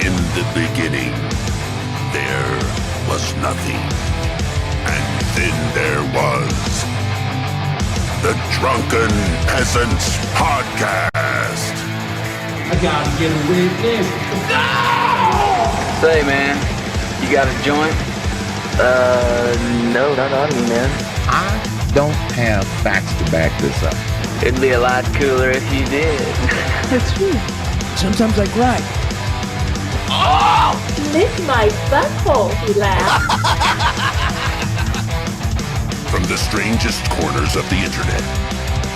In the beginning, there was nothing. And then there was the Drunken Peasants Podcast. I gotta get a witness. No! Say, man, you got a joint? No, not on me, man. I don't have facts to back this up. It'd be a lot cooler if you did. That's true. Sometimes I cry. Oh! Lick my butthole, he laughed. From the strangest corners of the internet,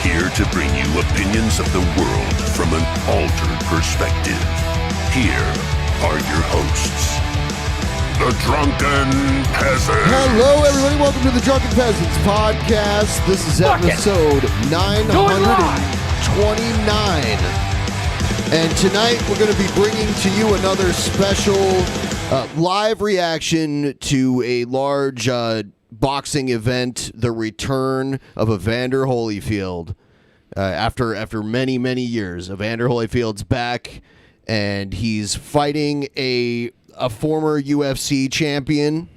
here to bring you opinions of the world from an altered perspective. Here are your hosts, the Drunken Peasants. Hello, everybody. Welcome to the Drunken Peasants Podcast. This is episode 929. And tonight we're going to be bringing to you another special live reaction to a large boxing event, the return of Evander Holyfield. After many, many years, Evander Holyfield's back, and he's fighting a former UFC champion,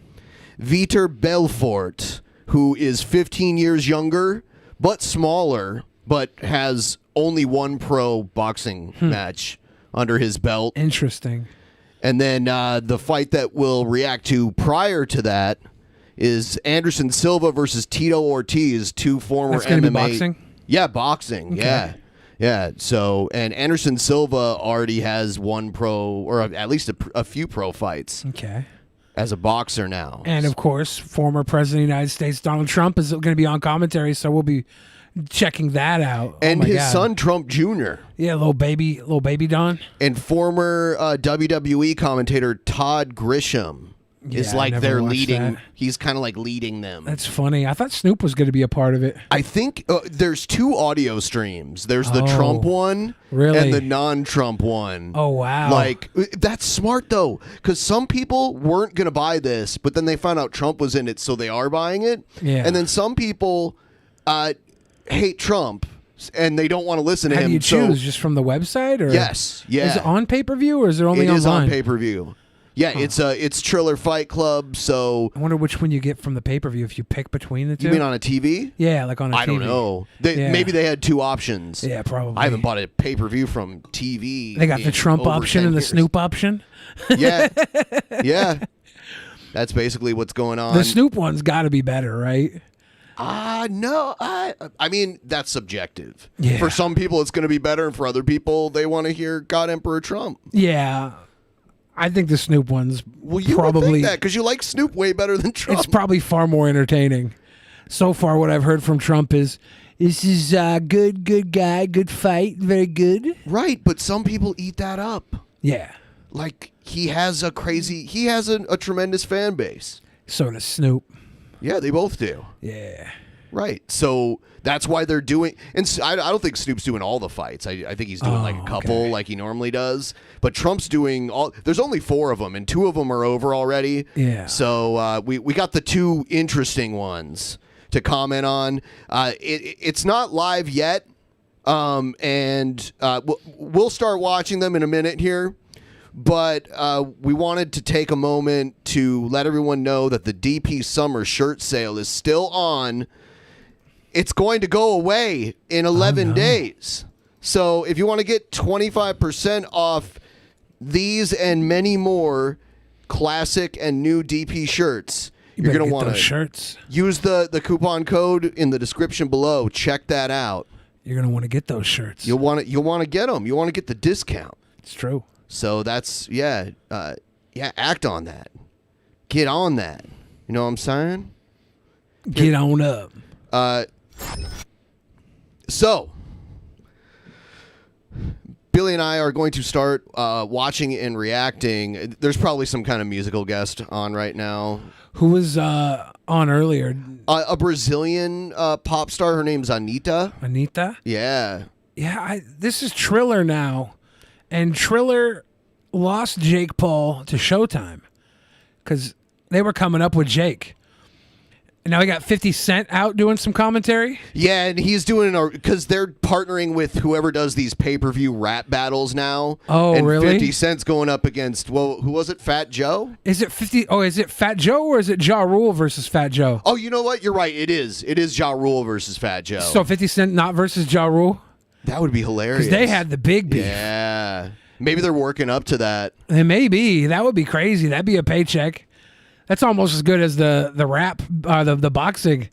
VITOR Belfort, who is 15 years younger, but smaller, but has only one pro boxing match under his belt. Interesting. And then the fight that we'll react to prior to that is Anderson Silva versus Tito Ortiz, two former That's gonna MMA. be boxing? Yeah, boxing. Okay. Yeah. So, and Anderson Silva already has one pro, or at least a few pro fights Okay. as a boxer now. And of course, former President of the United States Donald Trump is going to be on commentary, so we'll be checking that out. And oh my his God. son Trump Jr. Yeah, little baby Don. and former WWE commentator Todd Grisham is Yeah, I like never they're watched leading. that. He's kind of like leading them. That's funny. I thought Snoop was going to be a part of it. I think there's two audio streams. There's the Oh, Trump one really? and the non-Trump one. Oh, wow. Like, that's smart, though, because some people weren't going to buy this, but then they found out Trump was in it, so they are buying it. Yeah. And then some people hate Trump, and they don't want to listen to How him. do you so- choose? Just from the website? Or Yes. Yeah. Is it on pay-per-view or is it only It is online? on pay-per-view. Yeah, it's Triller Fight Club, so... I wonder which one you get from the pay-per-view if you pick between the two. You mean on a TV? Yeah, like on a TV. I don't know. Yeah. Maybe they had two options. Yeah, probably. I haven't bought a pay-per-view from TV. They got the in Trump over option 10 and the years. Snoop option. Yeah. Yeah. That's basically what's going on. The Snoop one's got to be better, right? No. I mean, that's subjective. Yeah. For some people, it's going to be better, and for other people, they want to hear God Emperor Trump. Yeah. I think the Snoop one's Well, you probably would think that, because you like Snoop way better than Trump. it's probably far more entertaining. So far, what I've heard from Trump is this is good guy, good fight, very good. Right, but some people eat that up. Yeah. Like, he has a tremendous fan base. So does Snoop. Yeah, they both do. Yeah. Right. So that's why they're doing. And I don't think Snoop's doing all the fights. I think he's doing like a couple, okay. like he normally does. But Trump's doing all. There's only 4 of them, and 2 of them are over already. Yeah. So we got the 2 interesting ones to comment on. It's not live yet, and we'll start watching them in a minute here. But we wanted to take a moment to let everyone know that the DP Summer shirt sale is still on. It's going to go away in 11 days. So if you want to get 25% off these and many more classic and new DP shirts, you're going to want to shirts. use the coupon code in the description below. Check that out. You're going to want to get those shirts. You'll want to get them. You want to get the discount. It's true. So that's, act on that. Get on that. You know what I'm saying? Get on up. So, Billy and I are going to start watching and reacting. There's probably some kind of musical guest on right now. Who was on earlier? A Brazilian pop star. Her name's Anitta. Anita? Yeah. Yeah, this is Triller now. And Triller lost Jake Paul to Showtime because they were coming up with Jake. And now we got 50 Cent out doing some commentary. Yeah, and he's doing because they're partnering with whoever does these pay-per-view rap battles now. Oh, and really? 50 Cent's going up against, well, who was it? Fat Joe? Is it 50? Oh, is it Fat Joe or is it Ja Rule versus Fat Joe? Oh, you know what? You're right. It is. It is Ja Rule versus Fat Joe. So 50 Cent not versus Ja Rule? That would be hilarious. Because they had the big beef. Yeah. Maybe they're working up to that. It may be. That would be crazy. That'd be a paycheck. That's almost as good as the rap, the boxing.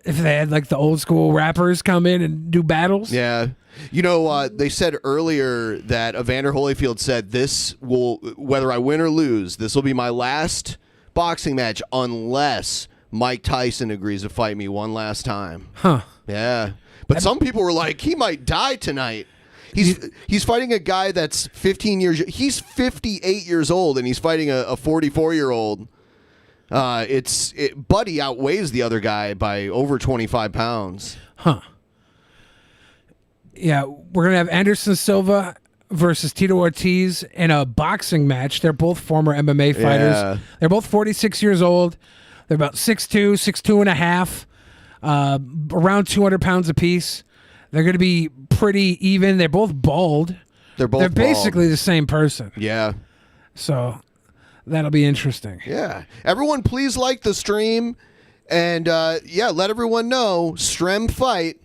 If they had like the old school rappers come in and do battles. Yeah. You know, they said earlier that Evander Holyfield said this will, whether I win or lose, this will be my last boxing match unless Mike Tyson agrees to fight me one last time. Huh. Yeah. But some people were like, he might die tonight. He's fighting a guy that's 15 years. He's 58 years old, and he's fighting a 44-year-old. Buddy outweighs the other guy by over 25 pounds. Huh. Yeah, we're going to have Anderson Silva versus Tito Ortiz in a boxing match. They're both former MMA fighters. Yeah. They're both 46 years old. They're about 6'2", 6'2 and a half, around 200 pounds apiece. They're going to be pretty even. They're both bald. They're They're basically the same person. Yeah. So that'll be interesting. Yeah. Everyone, please like the stream. And, let everyone know. Strem fight.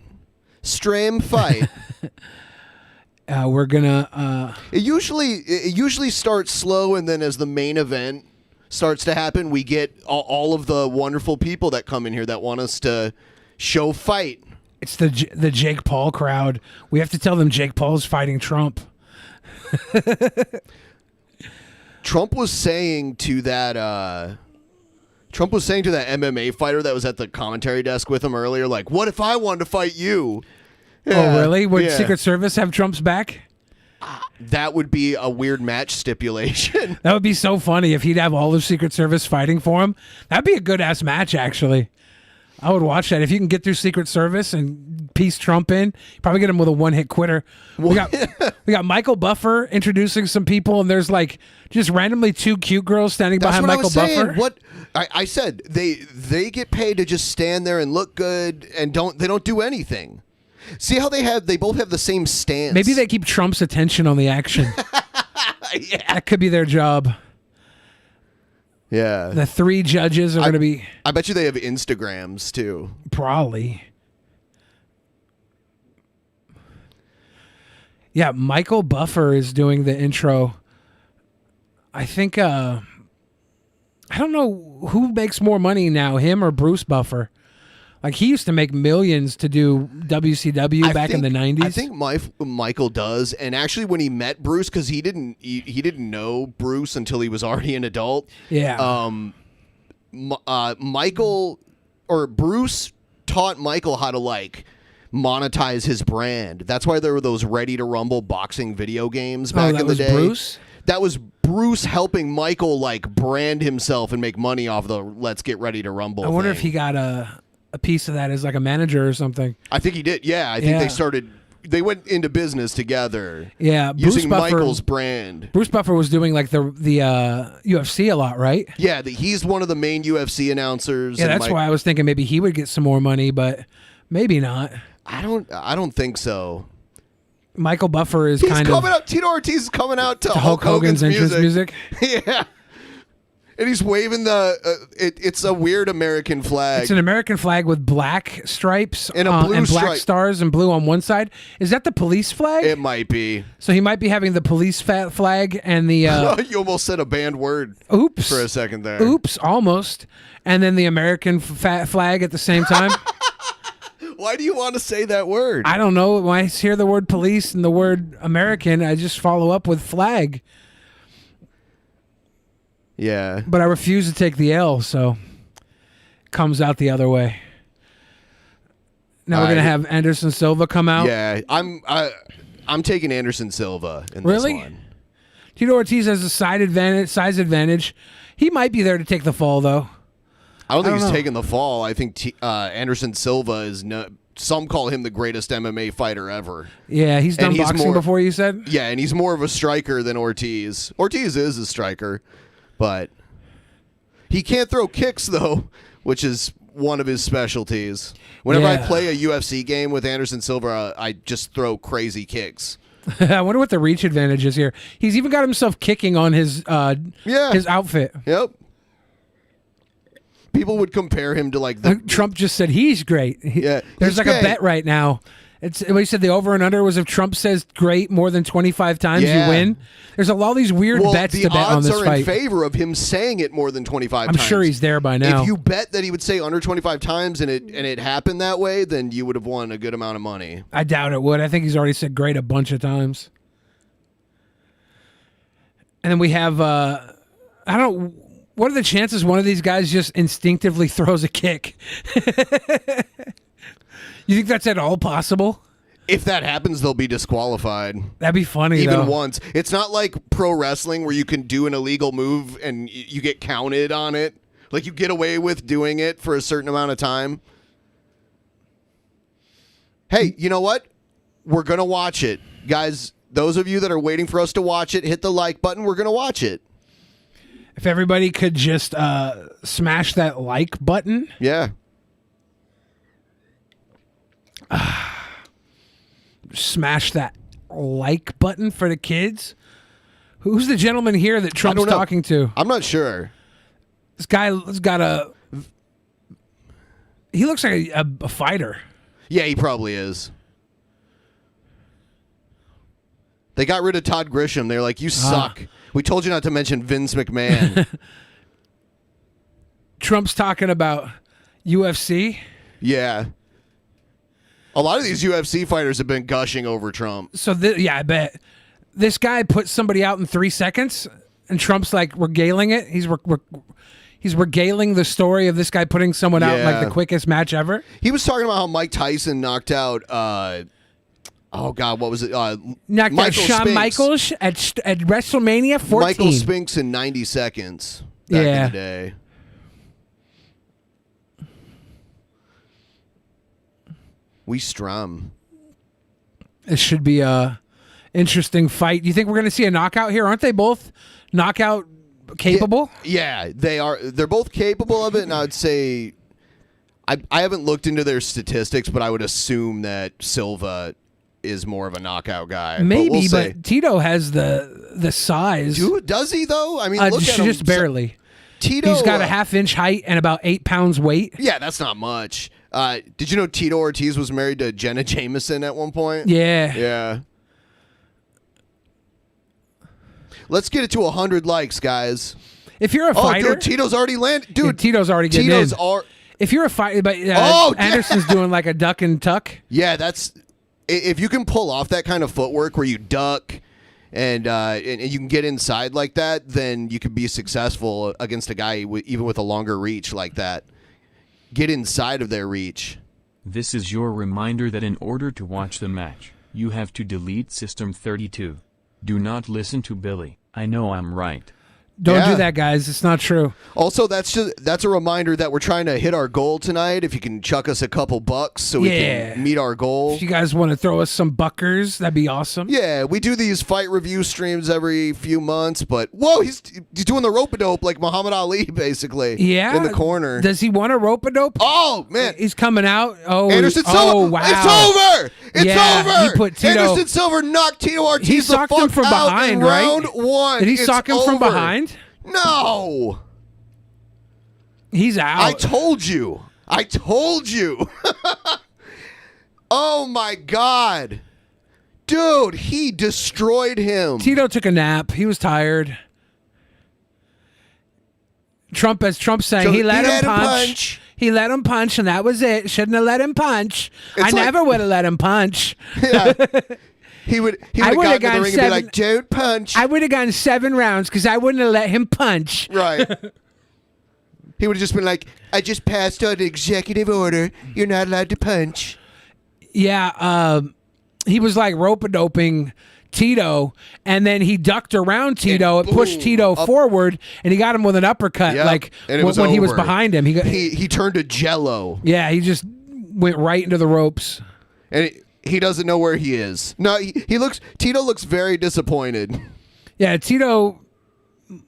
We're going to... It usually starts slow, and then as the main event starts to happen, we get all of the wonderful people that come in here that want us to show fight. It's the Jake Paul crowd. We have to tell them Jake Paul's fighting Trump. Trump was saying to that MMA fighter that was at the commentary desk with him earlier, like, what if I wanted to fight you? Oh, really? Would yeah. Secret Service have Trump's back? That would be a weird match stipulation. That would be so funny if he'd have all the Secret Service fighting for him. That'd be a good-ass match, actually. I would watch that. If you can get through Secret Service and piece Trump in, probably get him with a one-hit quitter. We got Michael Buffer introducing some people, and there's like just randomly two cute girls standing behind Michael Buffer. What I said, they get paid to just stand there and look good, and they don't do anything. See how they both have the same stance. Maybe they keep Trump's attention on the action. Yeah. That could be their job. Yeah. The three judges are going to be... I bet you they have Instagrams, too. Probably. Yeah, Michael Buffer is doing the intro. I think... I don't know who makes more money now, him or Bruce Buffer. Like, he used to make millions to do WCW back in the 90s. I think Michael does. And actually, when he met Bruce, because he didn't know Bruce until he was already an adult. Yeah. Bruce taught Michael how to, like, monetize his brand. That's why there were those Ready to Rumble boxing video games back in the day. Bruce? That was Bruce helping Michael, like, brand himself and make money off the Let's Get Ready to Rumble I wonder thing. if he got a piece of that as like a manager or something. I think he did. Yeah, I think they went into business together. Yeah, using Michael's brand. Bruce Buffer was doing like the UFC a lot, right? Yeah, he's one of the main UFC announcers. Yeah, that's why I was thinking maybe he would get some more money, but maybe not. I don't think so. Michael Buffer is He's kind coming of out. Tito Ortiz is coming out to Hulk Hogan's entrance music. Yeah. And he's waving it's a weird American flag. It's an American flag with black stripes and a blue and black stripe. stars and blue on one side. Is that the police flag? It might be. So he might be having the police flag and the... you almost said a banned word. Oops. For a second there. Oops, almost. And then the American flag at the same time. Why do you want to say that word? I don't know. When I hear the word police and the word American, I just follow up with flag. Yeah. But I refuse to take the L, so it comes out the other way. Now we're going to have Anderson Silva come out. Yeah, I'm taking Anderson Silva in Really? this one. Tito Ortiz has a size advantage. He might be there to take the fall, though. I don't think he's taking the fall. I think Anderson Silva is some call him the greatest MMA fighter ever. Yeah, he's done boxing before, you said? Yeah, and he's more of a striker than Ortiz. Ortiz is a striker, but he can't throw kicks, though, which is one of his specialties. Whenever I Yeah. play a UFC game with Anderson Silva, I just throw crazy kicks. I wonder what the reach advantage is here. He's even got himself kicking on his outfit. Yep. People would compare him to like the Trump just said he's great. Yeah, There's he's like great. a bet right now. It's what he said. The over and under was if Trump says great more than 25 times, Yeah. you win. There's all these weird bets the to bet on odds this are in fight. favor of him saying it more than 25 I'm times. sure he's there by now. If you bet that he would say under 25 times and it happened that way, then you would have won a good amount of money. I doubt it would. I think he's already said great a bunch of times. And then we have, I don't. What are the chances one of these guys just instinctively throws a kick? You think that's at all possible? If that happens, they'll be disqualified. That'd be funny, Even though. once. It's not like pro wrestling where you can do an illegal move and you get counted on it. Like you get away with doing it for a certain amount of time. Hey, you know what? We're going to watch it. Guys, those of you that are waiting for us to watch it, hit the like button. We're going to watch it. If everybody could just smash that like button. Yeah. Smash that like button for the kids. Who's the gentleman here that Trump's don't know. talking to? I'm not sure. This guy's got a. He looks like a fighter. Yeah, he probably is. They got rid of Todd Grisham. They're like, you suck. We told you not to mention Vince McMahon. Trump's talking about UFC. Yeah. A lot of these UFC fighters have been gushing over Trump. So, I bet. This guy put somebody out in 3 seconds, and Trump's like regaling it. He's regaling the story of this guy putting someone out in like the quickest match ever. He was talking about how Mike Tyson knocked out, oh, God, what was it? Knocked out Shawn Spinks. Michaels at WrestleMania 14. Michael Spinks in 90 seconds back in the day. We strum. It should be a interesting fight. Do you think we're going to see a knockout here? Aren't they both knockout capable? Yeah, they are. They're both capable of it, and I would say I haven't looked into their statistics, but I would assume that Silva is more of a knockout guy. Maybe, but, but Tito has the size. Does he though? I mean, look at him. Just barely. Tito, He's got a half-inch height and about 8 pounds weight. Yeah, that's not much. Did you know Tito Ortiz was married to Jenna Jameson at one point? Yeah. Yeah. Let's get it to 100 likes, guys. If you're a fighter, dude, Tito's already landed. Dude, yeah, Tito's already getting in. If you're a fighter, but Anderson's doing like a duck and tuck. Yeah, that's if you can pull off that kind of footwork where you duck and you can get inside like that, then you can be successful against a guy even with a longer reach like that. Get inside of their reach. This is your reminder that in order to watch the match, you have to delete System 32. Do not listen to Billy. I know I'm right. Don't do that, guys. It's not true. Also, that's a reminder that we're trying to hit our goal tonight. If you can chuck us a couple bucks so we can meet our goal. If you guys want to throw us some buckers, that'd be awesome. Yeah, we do these fight review streams every few months, but whoa, he's doing the rope-a-dope like Muhammad Ali, basically. Yeah. In the corner. Does he want a rope-a-dope? Oh, man. He's coming out. Oh, Anderson Silva. Oh, wow. It's over. It's over. He put Tito. Anderson Silva knocked Tito Ortiz He the socked fuck him from out behind, in right? round one. Did he It's sock him from over. behind? No. He's out. I told you. Oh, my God. Dude, he destroyed him. Tito took a nap. He was tired. As Trump's saying, he let him punch. He let him punch, and that was it. Shouldn't have let him punch. I never would have let him punch. Yeah. He would have gotten in the ring and be like, dude, punch. I would have gone 7 rounds because I wouldn't have let him punch. Right. He would have just been like, I just passed out an executive order. You're not allowed to punch. Yeah. He was like rope-a-doping Tito, and then he ducked around Tito. It pushed Tito forward, and he got him with an uppercut. Yep. Like and it was when he was over. behind him. He turned to jello. Yeah, he just went right into the ropes. And he doesn't know where he is. No, Tito looks very disappointed. Yeah, Tito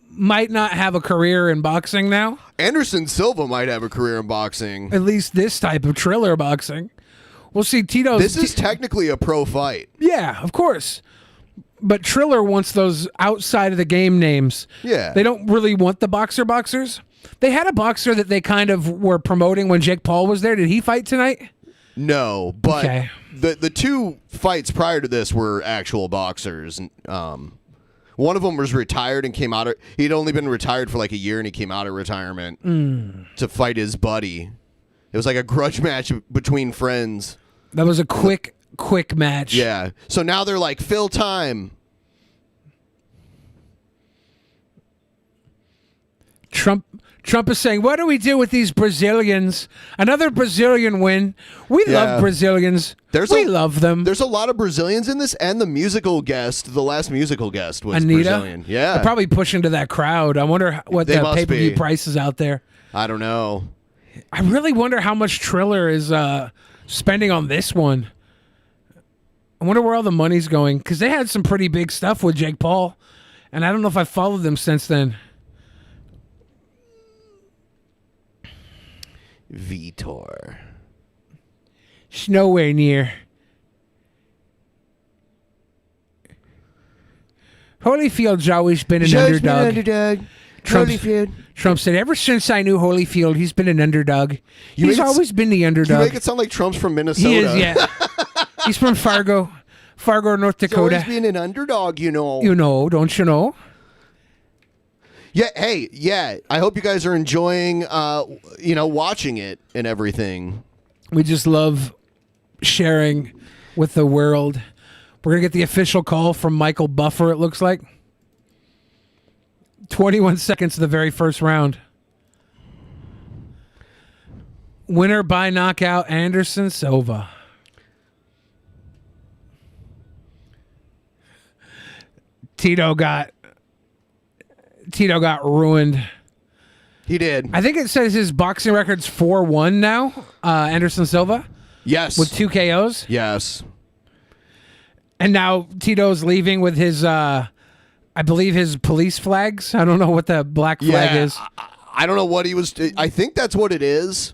might not have a career in boxing now. Anderson Silva might have a career in boxing. At least this type of Triller boxing. We'll see. Tito's. This is technically a pro fight. Yeah, of course. But Triller wants those outside of the game names. Yeah. They don't really want the boxers. They had a boxer that they kind of were promoting when Jake Paul was there. Did he fight tonight? No, but Okay. the two fights prior to this were actual boxers. One of them was retired and came out. He'd only been retired for like a year, and he came out of retirement to fight his buddy. It was like a grudge match between friends. That was a quick match. Yeah. So now they're like, fill time. Trump is saying, what do we do with these Brazilians? Another Brazilian win. We love Brazilians. We love them. There's a lot of Brazilians in this, and the musical guest, the last musical guest was Anita? Brazilian. Yeah. They're probably pushing to that crowd. I wonder what They the must pay-per-view be. price is out there. I don't know. I really wonder how much Triller is spending on this one. I wonder where all the money's going, because they had some pretty big stuff with Jake Paul, and I don't know if I followed them since then. VITOR. It's nowhere near. Holyfield's always been an underdog. Trump said, ever since I knew Holyfield, he's been an underdog. He's always been the underdog. You make it sound like Trump's from Minnesota. He is, yeah. He's from Fargo, North He's Dakota. always being an underdog, you know. You know, don't you know? Yeah, hey, yeah. I hope you guys are enjoying, watching it and everything. We just love sharing with the world. We're going to get the official call from Michael Buffer, it looks like. 21 seconds of the very first round. Winner by knockout, Anderson Silva. Tito got ruined. He did. I think it says his boxing record's 4-1 now, Anderson Silva. Yes. With 2 KOs. Yes. And now Tito's leaving with his, I believe his police flags. I don't know what the black flag is. I don't know what he was. I think that's what it is.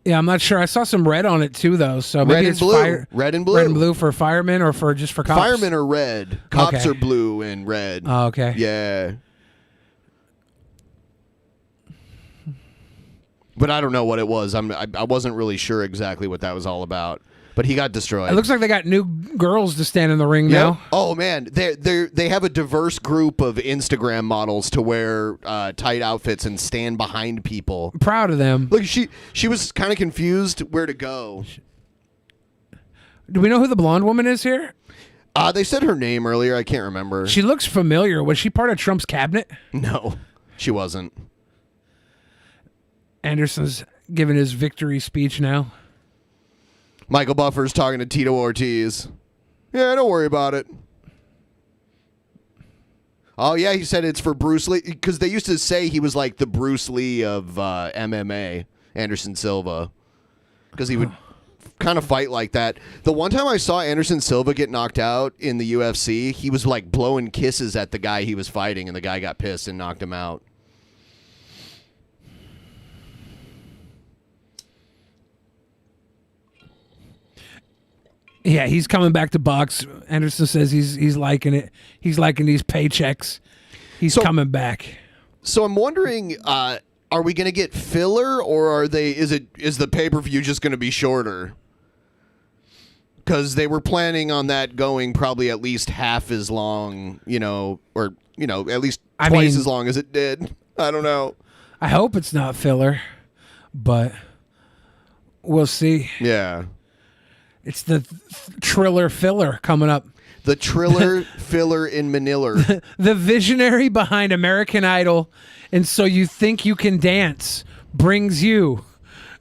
Yeah, I'm not sure. I saw some red on it too, though. So maybe Red and it's blue. Red and blue. Red and blue for firemen, or for just for cops. Firemen are red. Cops Okay. are blue and red. Oh, okay. Yeah. But I don't know what it was. I wasn't really sure exactly what that was all about. But he got destroyed. It looks like they got new girls to stand in the ring now. Oh man, they have a diverse group of Instagram models to wear tight outfits and stand behind people. I'm proud of them. Look, she was kind of confused where to go. Do we know who the blonde woman is here? They said her name earlier. I can't remember. She looks familiar. Was she part of Trump's cabinet? No, she wasn't. Anderson's giving his victory speech now. Michael Buffer's talking to Tito Ortiz. Yeah, don't worry about it. Oh, yeah, he said it's for Bruce Lee. Because they used to say he was like the Bruce Lee of MMA, Anderson Silva. Because he would kind of fight like that. The one time I saw Anderson Silva get knocked out in the UFC, he was like blowing kisses at the guy he was fighting, and the guy got pissed and knocked him out. Yeah, he's coming back to box. Anderson says he's liking it. He's liking these paychecks. He's coming back. So I'm wondering, are we going to get filler, or is the pay-per-view just going to be shorter? Because they were planning on that going probably at least half as long, or at least twice as long as it did. I don't know. I hope it's not filler, but we'll see. Yeah. It's the Triller filler coming up. The Triller filler in Manila. The visionary behind American Idol, and So You Think You Can Dance brings you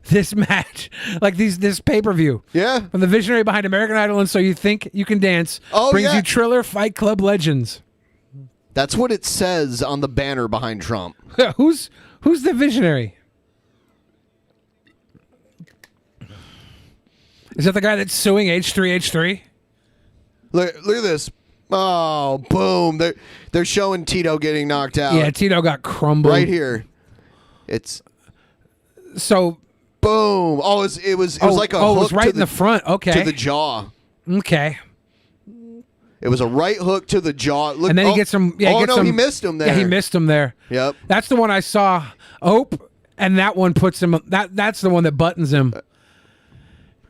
this match, like this pay-per-view. Yeah. From the visionary behind American Idol and So You Think You Can Dance brings you Triller Fight Club Legends. That's what it says on the banner behind Trump. Who's the visionary? Is that the guy that's suing H3H3? Look at this. Oh, boom. They're showing Tito getting knocked out. Yeah, Tito got crumbled. Right here. It's so boom. Oh, it was like a hook it was right in the front. Okay. To the jaw. Okay. It was a right hook to the jaw. Look, and then he gets him. Yeah, he missed him there. Yeah, he missed him there. Yep. That's the one I saw. And that one puts him. That's the one that buttons him.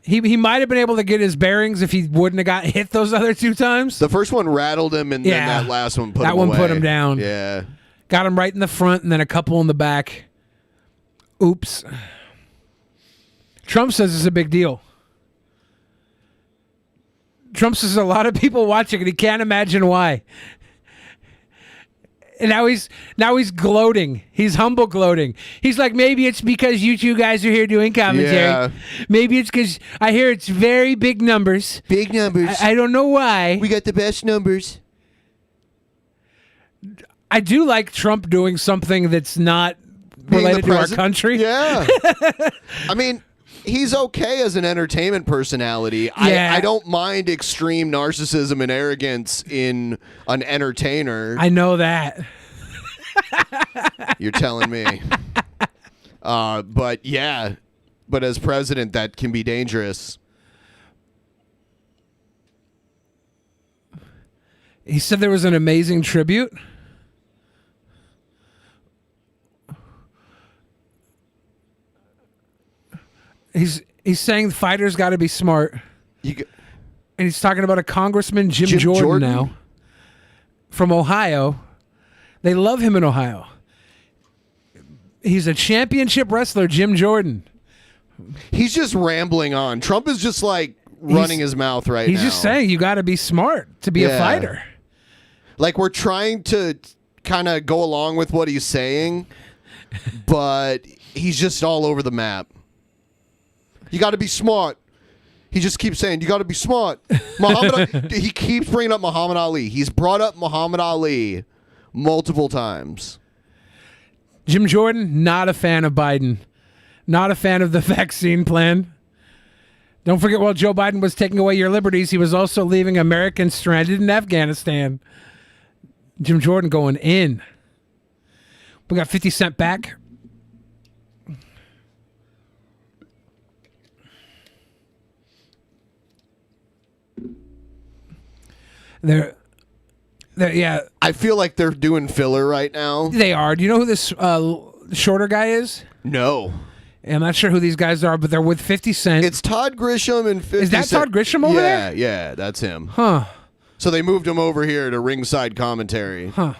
He might have been able to get his bearings if he wouldn't have got hit those other 2 times. The first one rattled him, and then that last one put him away. Put him down. Yeah. Got him right in the front, and then a couple in the back. Oops. Trump says it's a big deal. Trump says a lot of people watching, and he can't imagine why. And now he's gloating. He's humble gloating. He's like, maybe it's because you 2 guys are here doing commentary. Yeah. Maybe it's because I hear it's very big numbers. Big numbers. I don't know why. We got the best numbers. I do like Trump doing something that's not related to our country. Yeah. I mean, he's okay as an entertainment personality. Yeah. I don't mind extreme narcissism and arrogance in an entertainer. I know that. You're telling me. But as president, that can be dangerous. He said there was an amazing tribute. He's saying the fighters got to be smart. And he's talking about a Congressman, Jim Jordan now, from Ohio. They love him in Ohio. He's a championship wrestler, Jim Jordan. He's just rambling on. Trump is just like running his mouth right now. He's just saying you got to be smart to be a fighter. Like, we're trying to kind of go along with what he's saying, but he's just all over the map. You got to be smart. He just keeps saying, you got to be smart. He keeps bringing up Muhammad Ali. He's brought up Muhammad Ali multiple times. Jim Jordan, not a fan of Biden. Not a fan of the vaccine plan. Don't forget, while Joe Biden was taking away your liberties, he was also leaving Americans stranded in Afghanistan. Jim Jordan going in. We got 50 Cent back. Yeah. I feel like they're doing filler right now. They are. Do you know who this shorter guy is? No. I'm not sure who these guys are, but they're with 50 Cent. It's Todd Grisham and 50 Cent. Is that Todd Grisham over there? Yeah, that's him. Huh. So they moved him over here to ringside commentary. Huh.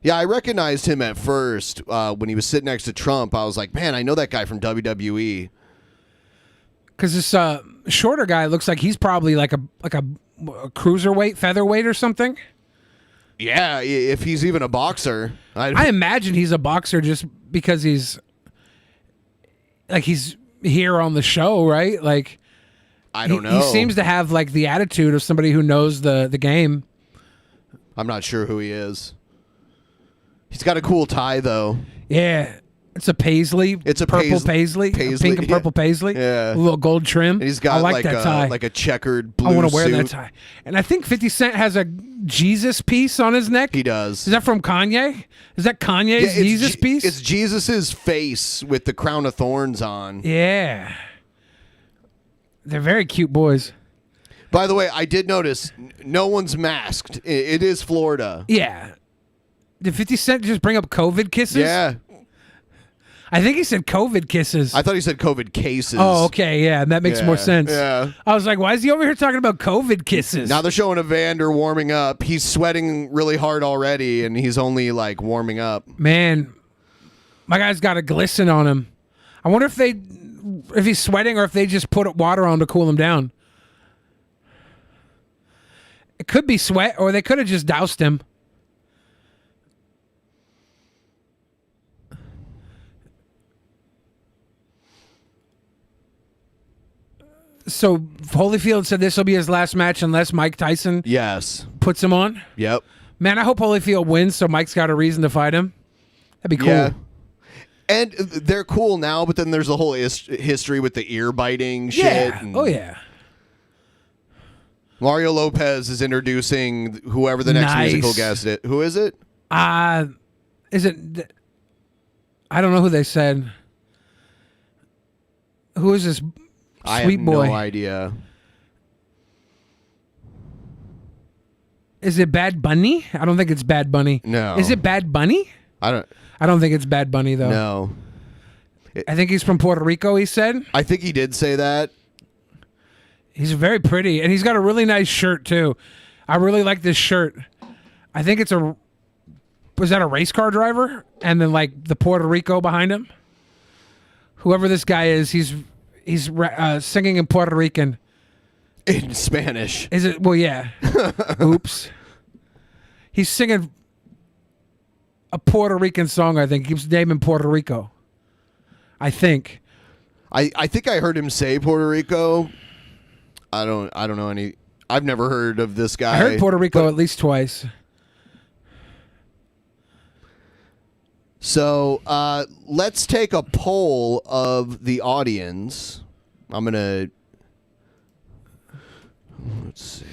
Yeah, I recognized him at first when he was sitting next to Trump. I was like, man, I know that guy from WWE. Because this shorter guy looks like he's probably like a cruiserweight, featherweight or something. Yeah, if he's even a boxer. I imagine he's a boxer just because he's here on the show, right? Like, I don't know. He seems to have like the attitude of somebody who knows the game. I'm not sure who he is. He's got a cool tie though. Yeah. It's a paisley. It's a purple paisley. Pink and purple paisley. Yeah. A little gold trim. And he's got like that tie. like a checkered blue I want to wear suit. that tie. And I think 50 Cent has a Jesus piece on his neck. He does. Is that from Kanye? Is that Kanye's Jesus piece? It's Jesus's face with the crown of thorns on. Yeah. They're very cute boys. By the way, I did notice no one's masked. It is Florida. Yeah. Did 50 Cent just bring up COVID kisses? Yeah. I think he said COVID kisses. I thought he said COVID cases. Oh, okay, yeah, that makes more sense. Yeah. I was like, why is he over here talking about COVID kisses? Now they're showing Evander warming up. He's sweating really hard already, and he's only like warming up. Man, my guy's got a glisten on him. I wonder if he's sweating or if they just put water on to cool him down. It could be sweat, or they could have just doused him. So Holyfield said this will be his last match unless Mike Tyson puts him on. Yep. Man, I hope Holyfield wins so Mike's got a reason to fight him. That'd be cool. Yeah. And they're cool now, but then there's the whole history with the ear biting shit. Yeah. And Oh, yeah. Mario Lopez is introducing whoever the next musical guest is. Who is it? Is it? I don't know who they said. Who is this I sweet have boy? no idea. Is it Bad Bunny? I don't think it's Bad Bunny. No. Is it Bad Bunny? I don't think it's Bad Bunny though. No. I think he's from Puerto Rico. He said. I think he did say that. He's very pretty, and he's got a really nice shirt too. I really like this shirt. I think it's was that a race car driver? And then like the Puerto Rico behind him. Whoever this guy is, he's singing in Puerto Rican. In Spanish. Is it? Well, yeah. Oops. He's singing a Puerto Rican song. I think he keeps naming Puerto Rico. I think. I think I heard him say Puerto Rico. I don't know any. I've never heard of this guy. I heard Puerto Rico at least twice. So let's take a poll of the audience. I'm gonna. Let's see.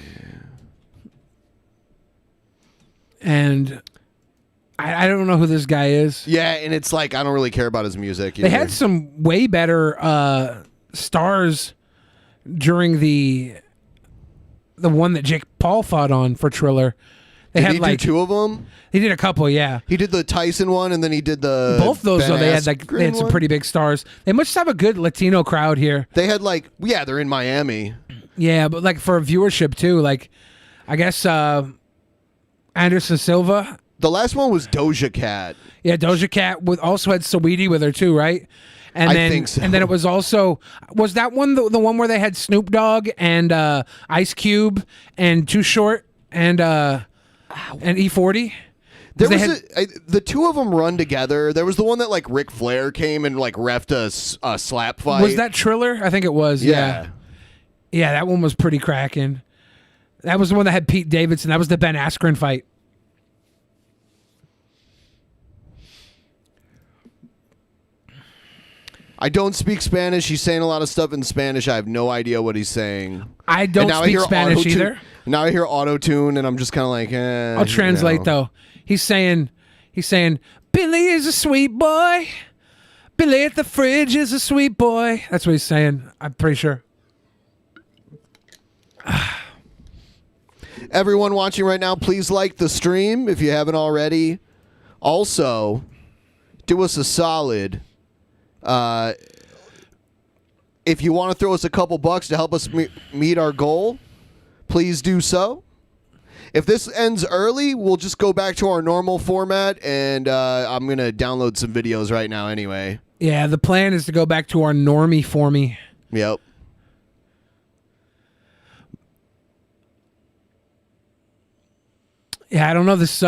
And I don't know who this guy is. Yeah, and it's like I don't really care about his music. They had some way better stars during the one that Jake Paul fought on for Triller. They Did had he like do two of them? He did a couple, yeah. He did the Tyson one, and then he did the both those. Ben Though they had Askren some one? pretty big stars. They must have a good Latino crowd here. They had like they're in Miami. Yeah, but like for viewership too. Like I guess Anderson Silva. The last one was Doja Cat. Yeah, Doja Cat also had Saweetie with her too, right? And I then, think so. And then it was that one the one where they had Snoop Dogg and Ice Cube and Too Short and E40? There was the two of them run together. There was the one that like Ric Flair came and like reffed a slap fight. Was that Triller? I think it was. Yeah. Yeah, that one was pretty cracking. That was the one that had Pete Davidson. That was the Ben Askren fight. I don't speak Spanish. He's saying a lot of stuff in Spanish. I have no idea what he's saying. I don't speak Spanish either. Now I hear auto-tune, and I'm just kind of like, I'll translate though. He's saying, Billy is a sweet boy. Billy at the fridge is a sweet boy. That's what he's saying. I'm pretty sure. Everyone watching right now, please like the stream if you haven't already. Also, do us a solid. If you want to throw us a couple bucks to help us meet our goal, please do so. If this ends early, we'll just go back to our normal format, and I'm going to download some videos right now anyway. Yeah, the plan is to go back to our normie formie. Yep. Yeah, I don't know this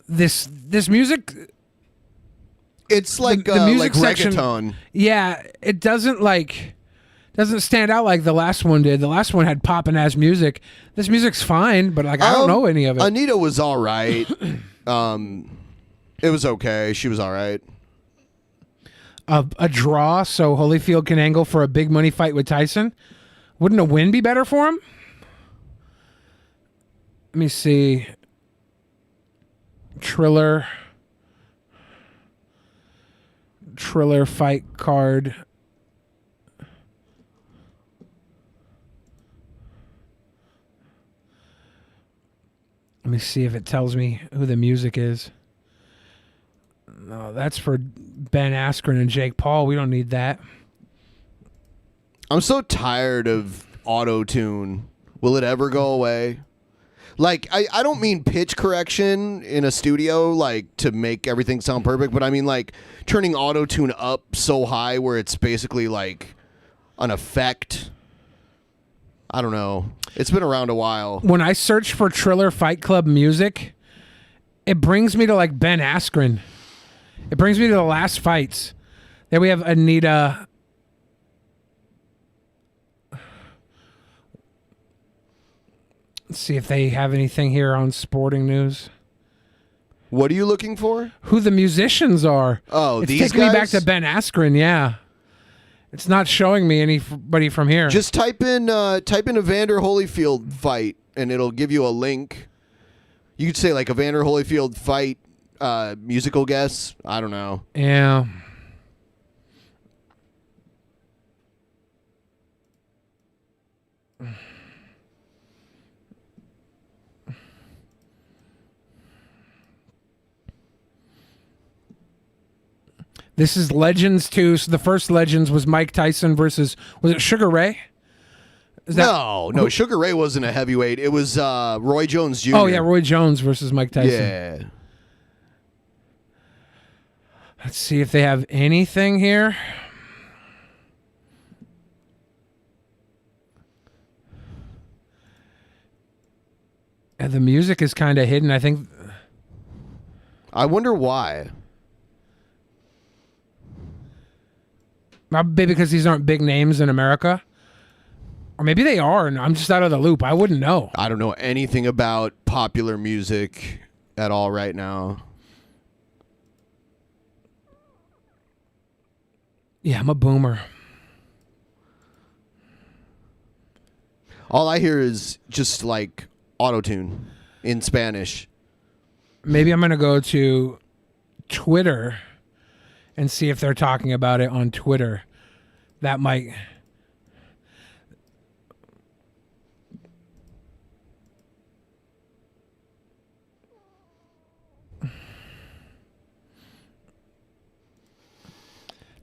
this music. It's like the music like section. reggaeton. Yeah, it doesn't stand out like the last one did. The last one had poppin' ass music. This music's fine, but like I don't know any of it. Anita was all right. It was okay. She was all right. A draw, so Holyfield can angle for a big money fight with Tyson. Wouldn't a win be better for him? Let me see. Triller fight card. Let me see if it tells me who the music is. No, that's for Ben Askren and Jake Paul. We don't need that. I'm so tired of auto-tune. Will it ever go away? Like, I don't mean pitch correction in a studio, like, to make everything sound perfect, but I mean, like, turning auto-tune up so high where it's basically, like, an effect. I don't know. It's been around a while. When I search for Triller Fight Club music, it brings me to, like, Ben Askren. It brings me to the last fights. There we have Anita. Let's see if they have anything here on sporting news. What are you looking for? Who the musicians are. Oh, it's these taking me back guys? to Ben Askren, yeah. It's not showing me anybody from here. Just type in Evander Holyfield fight, and it'll give you a link. You could say like Evander Holyfield fight musical guests. I don't know. Yeah. This is Legends 2. So the first Legends was Mike Tyson versus, was it Sugar Ray? No, Sugar Ray wasn't a heavyweight. It was Roy Jones Jr. Oh, yeah, Roy Jones versus Mike Tyson. Yeah. Let's see if they have anything here. And the music is kind of hidden, I think. I wonder why. Maybe because these aren't big names in America. Or maybe they are, and I'm just out of the loop. I wouldn't know. I don't know anything about popular music at all right now. Yeah, I'm a boomer. All I hear is just like auto-tune in Spanish. Maybe I'm going to go to Twitter and see if they're talking about it on Twitter. That might...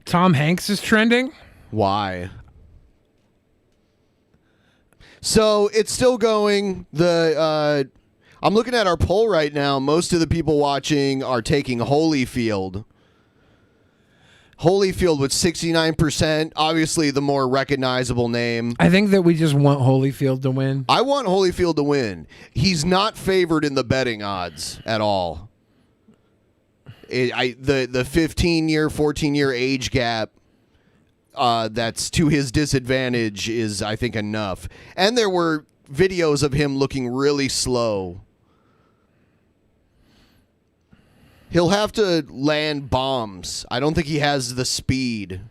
Tom Hanks is trending? Why? So it's still going. I'm looking at our poll right now. Most of the people watching are taking Holyfield. Holyfield with 69%. Obviously, the more recognizable name. I think that we just want Holyfield to win. I want Holyfield to win. He's not favored in the betting odds at all. The 15-year, 14-year age gap that's to his disadvantage is, I think, enough. And there were videos of him looking really slow. He'll have to land bombs. I don't think he has the speed.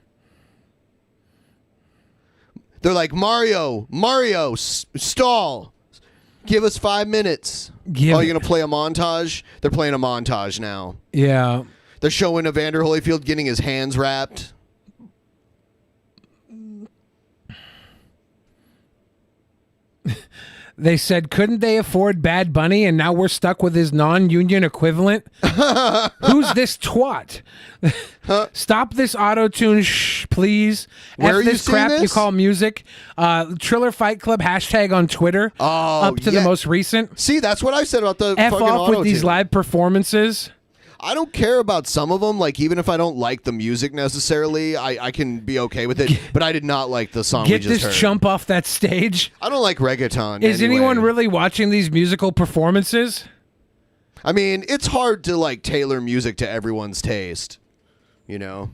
They're like, Mario, stall. Give us 5 minutes. You're going to play a montage? They're playing a montage now. Yeah. They're showing Evander Holyfield getting his hands wrapped. They said, couldn't they afford Bad Bunny, and now we're stuck with his non-union equivalent? Who's this twat? Stop this auto-tune, please. Where are you this seeing crap this? you call music. Triller Fight Club hashtag on Twitter. Up to the most recent. See, that's what I said about the F fucking off with auto-tune. these live performances. I don't care about some of them. Like, even if I don't like the music necessarily, I can be okay with it. But I did not like the song we Get just this heard. chump off that stage. I don't like reggaeton. Is anyway. anyone really watching these musical performances? I mean, it's hard to like tailor music to everyone's taste, you know?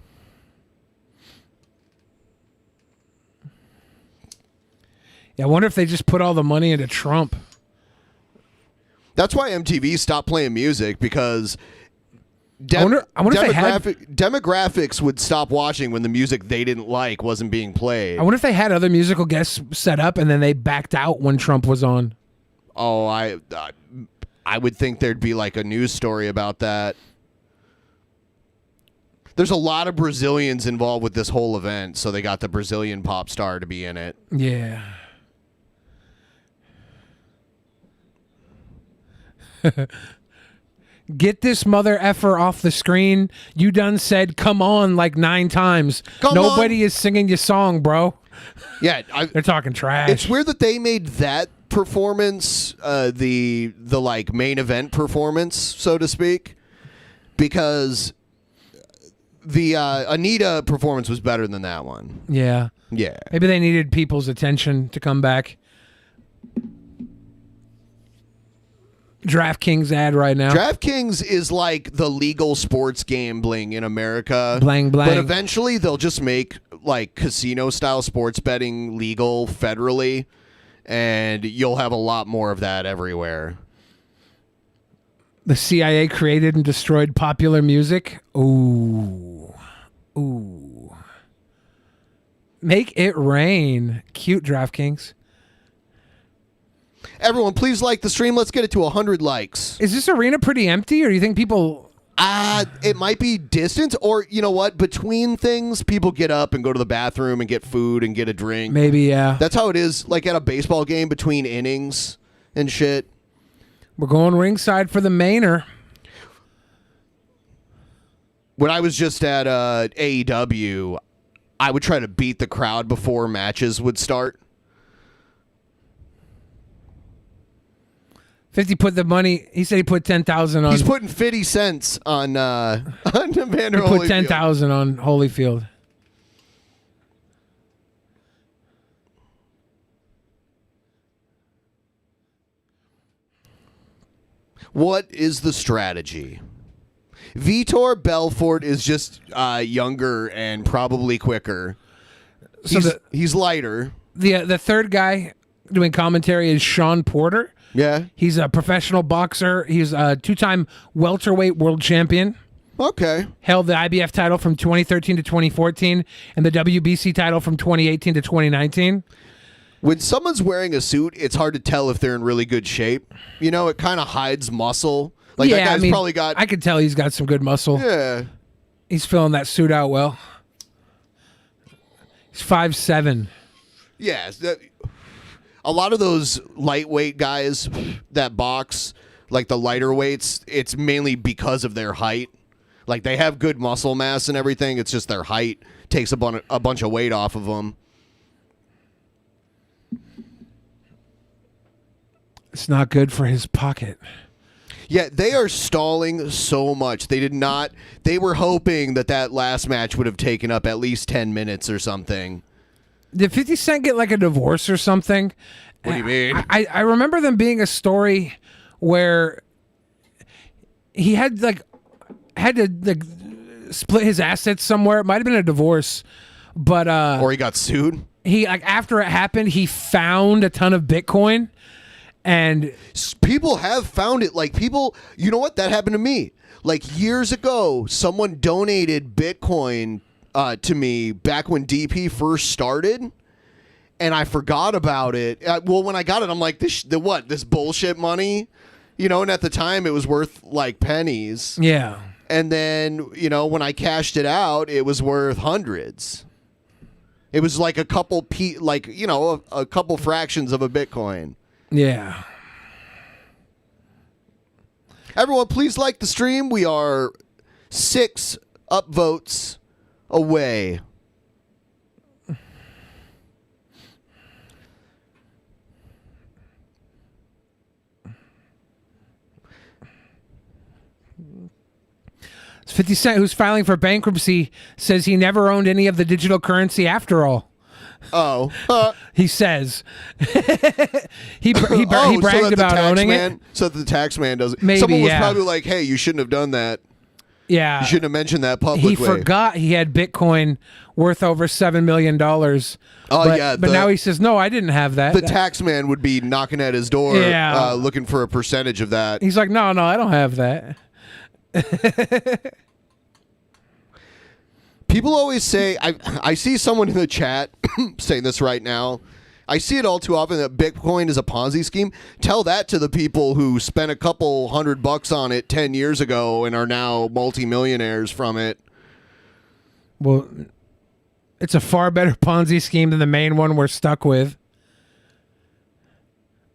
Yeah, I wonder if they just put all the money into Trump. That's why MTV stopped playing music, because I wonder if they had... demographics would stop watching when the music they didn't like wasn't being played. I wonder if they had other musical guests set up and then they backed out when Trump was on. Oh, I would think there'd be like a news story about that. There's a lot of Brazilians involved with this whole event, so they got the Brazilian pop star to be in it. Yeah. Get this mother effer off the screen. You done said come on like 9 times. Nobody is singing your song, bro. Yeah, they're talking trash. It's weird that they made that performance the like main event performance, so to speak, because the Anita performance was better than that one. Yeah. Yeah. Maybe they needed people's attention to come back. DraftKings ad right now. DraftKings is like the legal sports gambling in America. Blang, blang. But eventually they'll just make like casino style sports betting legal federally, and you'll have a lot more of that everywhere. The CIA created and destroyed popular music. Ooh. Ooh. Make it rain. Cute DraftKings. Everyone, please like the stream. Let's get it to 100 likes. Is this arena pretty empty, or do you think people... It might be distance, or you know what? Between things, people get up and go to the bathroom and get food and get a drink. Maybe, yeah. That's how it is, like at a baseball game between innings and shit. We're going ringside for the mainer. When I was just at AEW, I would try to beat the crowd before matches would start. 50 put the money. He said he put 10,000 on. He's putting 50 cents on Evander He put Holyfield. 10,000 on Holyfield. What is the strategy? VITOR Belfort is just younger and probably quicker. So He's lighter. The third guy doing commentary is Sean Porter. Yeah. He's a professional boxer. He's a two-time welterweight world champion. Okay. Held the IBF title from 2013 to 2014 and the WBC title from 2018 to 2019. When someone's wearing a suit, it's hard to tell if they're in really good shape. You know, it kind of hides muscle. Like that guy's probably got... I could tell he's got some good muscle. Yeah. He's filling that suit out well. He's 5'7". Yeah. A lot of those lightweight guys that box, like the lighter weights, it's mainly because of their height. Like they have good muscle mass and everything. It's just their height takes a bunch of weight off of them. It's not good for his pocket. Yeah, they are stalling so much. They were hoping that last match would have taken up at least 10 minutes or something. Did 50 Cent get like a divorce or something? What do you mean? I remember them being a story where he had to split his assets somewhere. It might have been a divorce, but or he got sued. He after it happened, he found a ton of Bitcoin, and people have found it. Like people, you know what? That happened to me. Like years ago, someone donated Bitcoin to me back when DP first started, and I forgot about it. Well, when I got it, I'm like, this bullshit money, you know. And at the time, it was worth like pennies. Yeah. And then, you know, when I cashed it out, it was worth hundreds. It was like a couple couple fractions of a Bitcoin. Yeah. Everyone, please like the stream. We are 6 upvotes away. It's 50 Cent, who's filing for bankruptcy, says he never owned any of the digital currency after all. Oh. He says. he bragged about owning it. So that the tax man doesn't. Maybe, someone was yeah. probably like, hey, you shouldn't have done that. Yeah. You shouldn't have mentioned that publicly. He forgot he had Bitcoin worth over $7 million. But now he says, no, I didn't have that. The tax man would be knocking at his door looking for a percentage of that. He's like, no, I don't have that. People always say, I see someone in the chat saying this right now. I see it all too often that Bitcoin is a Ponzi scheme. Tell that to the people who spent a couple $100 on it 10 years ago and are now multimillionaires from it. Well, it's a far better Ponzi scheme than the main one we're stuck with.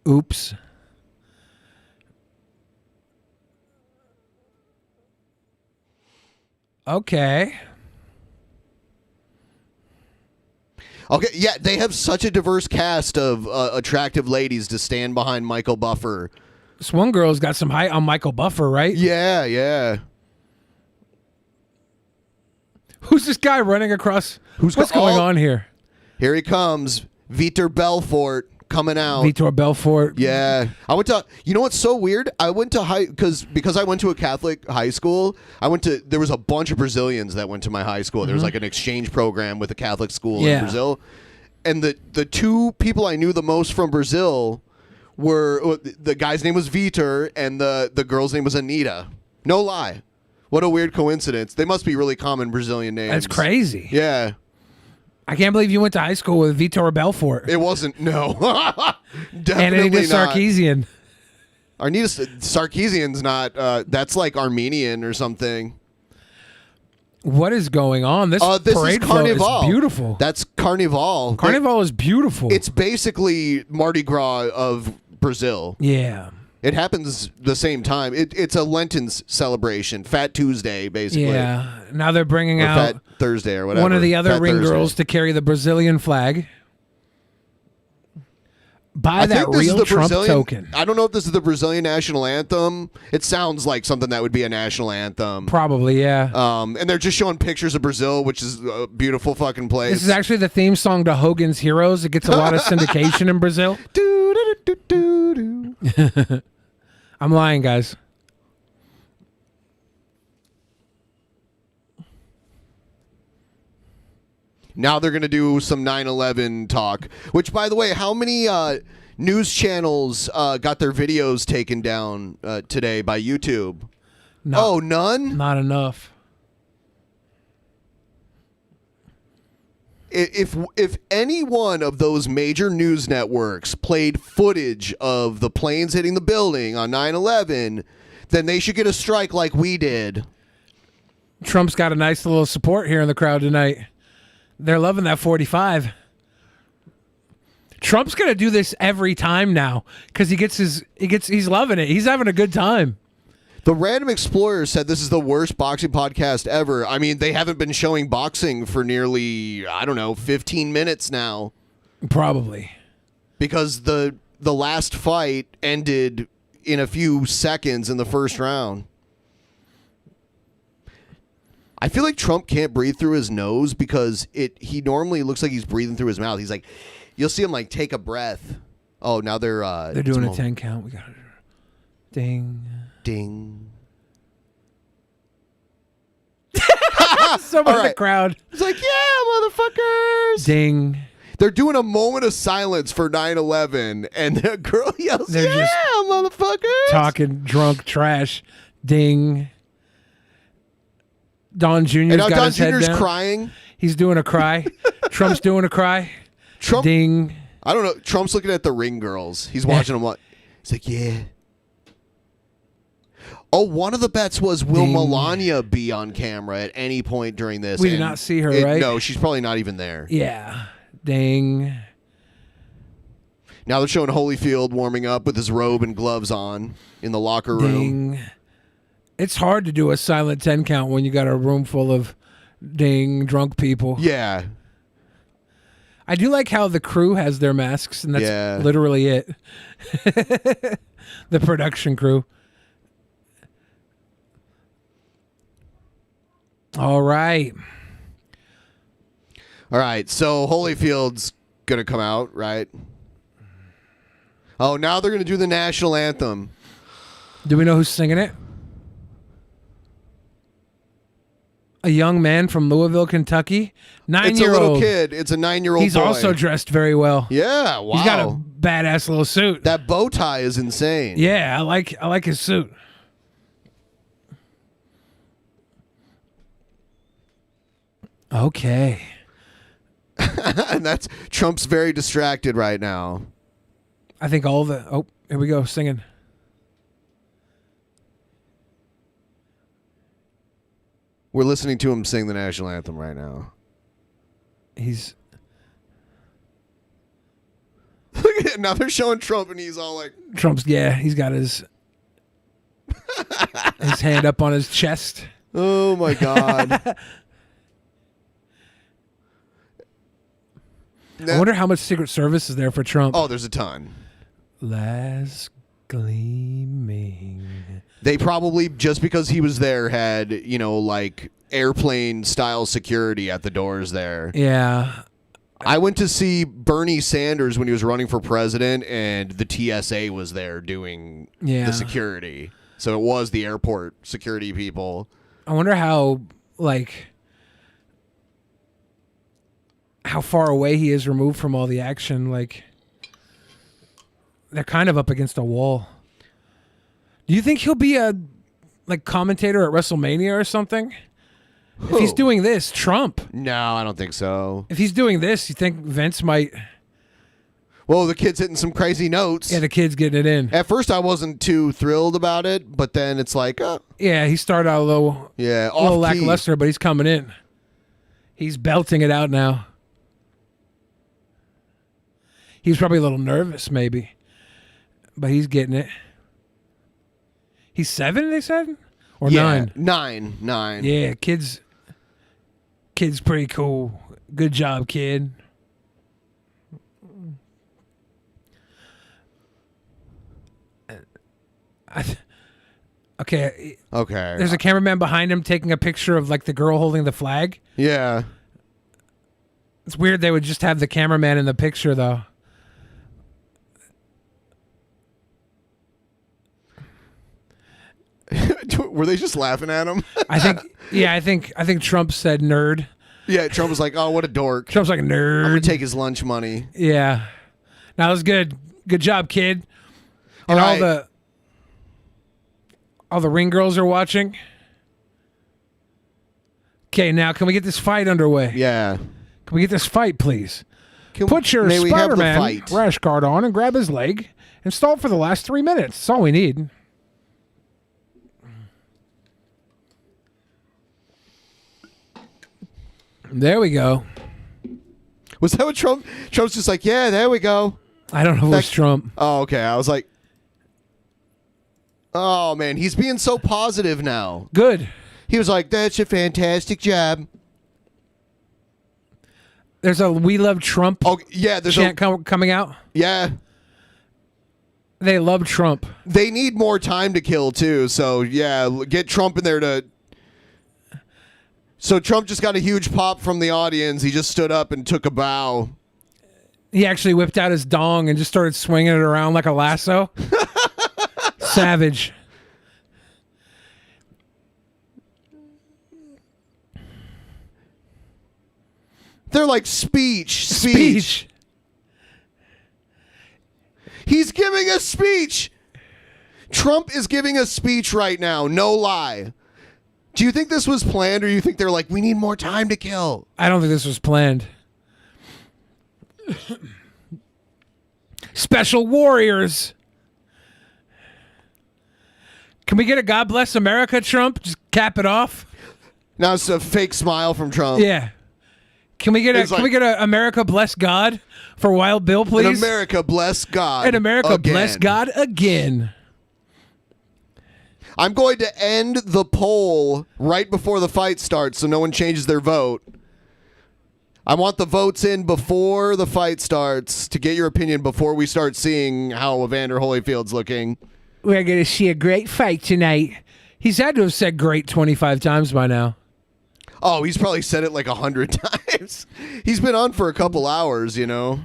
Oops. Okay. Okay, yeah, they have such a diverse cast of attractive ladies to stand behind Michael Buffer. This one girl's got some height on Michael Buffer, right? Yeah, yeah. Who's this guy running across? What's going on here? Here he comes. VITOR Belfort coming out. VITOR Belfort. Yeah. I went to, you know what's so weird? I went to because I went to a Catholic high school, there was a bunch of Brazilians that went to my high school. There was like an exchange program with a Catholic school in Brazil. And the two people I knew the most from Brazil were, the guy's name was VITOR and the girl's name was Anita. No lie. What a weird coincidence. They must be really common Brazilian names. That's crazy. Yeah. I can't believe you went to high school with VITOR Belfort. It wasn't. No. And Definitely Anita not. Sarkeesian. Anita Sarkeesian's not. That's like Armenian or something. What is going on? This This parade is float Carnival. is beautiful. That's Carnival. Carnival is beautiful. It's basically Mardi Gras of Brazil. Yeah. It happens the same time. It's a Lenten celebration, Fat Tuesday, basically. Yeah. Now they're bringing Or out Fat Thursday or whatever. one of the other Fat ring Thursday. girls to carry the Brazilian flag. Buy that think this is real the Trump Brazilian- token. I don't know if this is the Brazilian national anthem. It sounds like something that would be a national anthem. Probably, yeah. And they're just showing pictures of Brazil, which is a beautiful fucking place. This is actually the theme song to Hogan's Heroes. It gets a lot of syndication in Brazil. I'm lying, guys. Now they're going to do some 9/11 talk, which, by the way, how many news channels got their videos taken down today by YouTube? No, Oh, none? not enough. If any one of those major news networks played footage of the planes hitting the building on 9/11, then they should get a strike like we did. Trump's got a nice little support here in the crowd tonight. They're loving that 45. Trump's gonna do this every time now because he's loving it. He's having a good time. The Random Explorer said this is the worst boxing podcast ever. I mean, they haven't been showing boxing for nearly, 15 minutes now. Probably. Because the last fight ended in a few seconds in the first round. I feel like Trump can't breathe through his nose because he normally looks like he's breathing through his mouth. He's like, you'll see him like take a breath. Oh, now they're doing a 10 count. We got it. Ding. Ding. Someone All in the right. crowd. It's like, yeah, motherfuckers. Ding. They're doing a moment of silence for 9/11, and the girl yells, They're yeah, just motherfuckers. Talking drunk trash. Ding. Don Jr.'s And now got Don his head Jr.'s down. crying. He's doing a cry. Trump's doing a cry. Trump, Ding. I don't know. Trump's looking at the ring girls. He's watching them. He's like, yeah. Oh, one of the bets was, will Ding. Melania be on camera at any point during this? We did And not see her, right? No, she's probably not even there. Yeah. Ding. Now they're showing Holyfield warming up with his robe and gloves on in the locker room. Ding. It's hard to do a silent 10 count when you got a room full of ding drunk people. Yeah. I do like how the crew has their masks, and that's literally it. The production crew. All right. All right. So Holyfield's going to come out, right? Oh, now they're going to do the national anthem. Do we know who's singing it? A young man from Louisville, Kentucky. 9-year-old. It's a little kid. It's a 9-year-old He's boy. also dressed very well. Yeah, wow. He's got a badass little suit. That bow tie is insane. Yeah, I like his suit. Okay. And that's Trump's very distracted right now. I think all the here we go, singing. We're listening to him sing the national anthem right now. He's Look at it. Now they're showing Trump and he's all like Trump's he's got his hand up on his chest. Oh my God. I wonder how much Secret Service is there for Trump. Oh, there's a ton. Last gleaming. They probably, just because he was there, had, like airplane style security at the doors there. Yeah. I went to see Bernie Sanders when he was running for president, and the TSA was there doing the security. So it was the airport security people. I wonder how far away he is removed from all the action. Like, they're kind of up against a wall. Do you think he'll be a commentator at WrestleMania or something? If he's doing this, Trump. No, I don't think so. If he's doing this, you think Vince might? Well, the kid's hitting some crazy notes. Yeah, the kid's getting it in. At first, I wasn't too thrilled about it, but then it's like, Yeah, he started out a little off-key. lackluster, but he's coming in. He's belting it out now. He's probably a little nervous, maybe, but he's getting it. He's 7, they said, or 9. 9. Yeah, kid's pretty cool. Good job, kid. Okay. There's a cameraman behind him taking a picture of like the girl holding the flag. Yeah. It's weird they would just have the cameraman in the picture though. Were they just laughing at him? I think Trump said nerd. Yeah, Trump was like, "Oh, what a dork." Trump's like nerd. I'm gonna take his lunch money. Yeah. That was good. Good job, kid. And all the ring girls are watching. Okay, now can we get this fight underway? Yeah. Can we get this fight, please? Put your may we have the Spider-Man fight? rash guard on and grab his leg and stall for the last 3 minutes. That's all we need. There we go. Was that what Trump's just like, yeah, there we go. I don't know if it was Trump. Oh, okay. I was like, oh, man, he's being so positive now. Good. He was like, that's a fantastic job. There's a We Love Trump there's chant coming out. Yeah. They love Trump. They need more time to kill, too. So, yeah, get Trump in there to... So Trump just got a huge pop from the audience. He just stood up and took a bow. He actually whipped out his dong and just started swinging it around like a lasso. Savage. They're like speech. He's giving a speech. Trump is giving a speech right now. No lie. Do you think this was planned, or you think they're like, we need more time to kill? I don't think this was planned. Special Warriors. Can we get a God Bless America, Trump? Just cap it off. Now it's a fake smile from Trump. Yeah. Can we get a America Bless God for Wild Bill, please? And America Bless God. And America again. Bless God again. I'm going to end the poll right before the fight starts so no one changes their vote. I want the votes in before the fight starts to get your opinion before we start seeing how Evander Holyfield's looking. We're going to see a great fight tonight. He's had to have said great 25 times by now. Oh, he's probably said it like 100 times. He's been on for a couple hours, you know.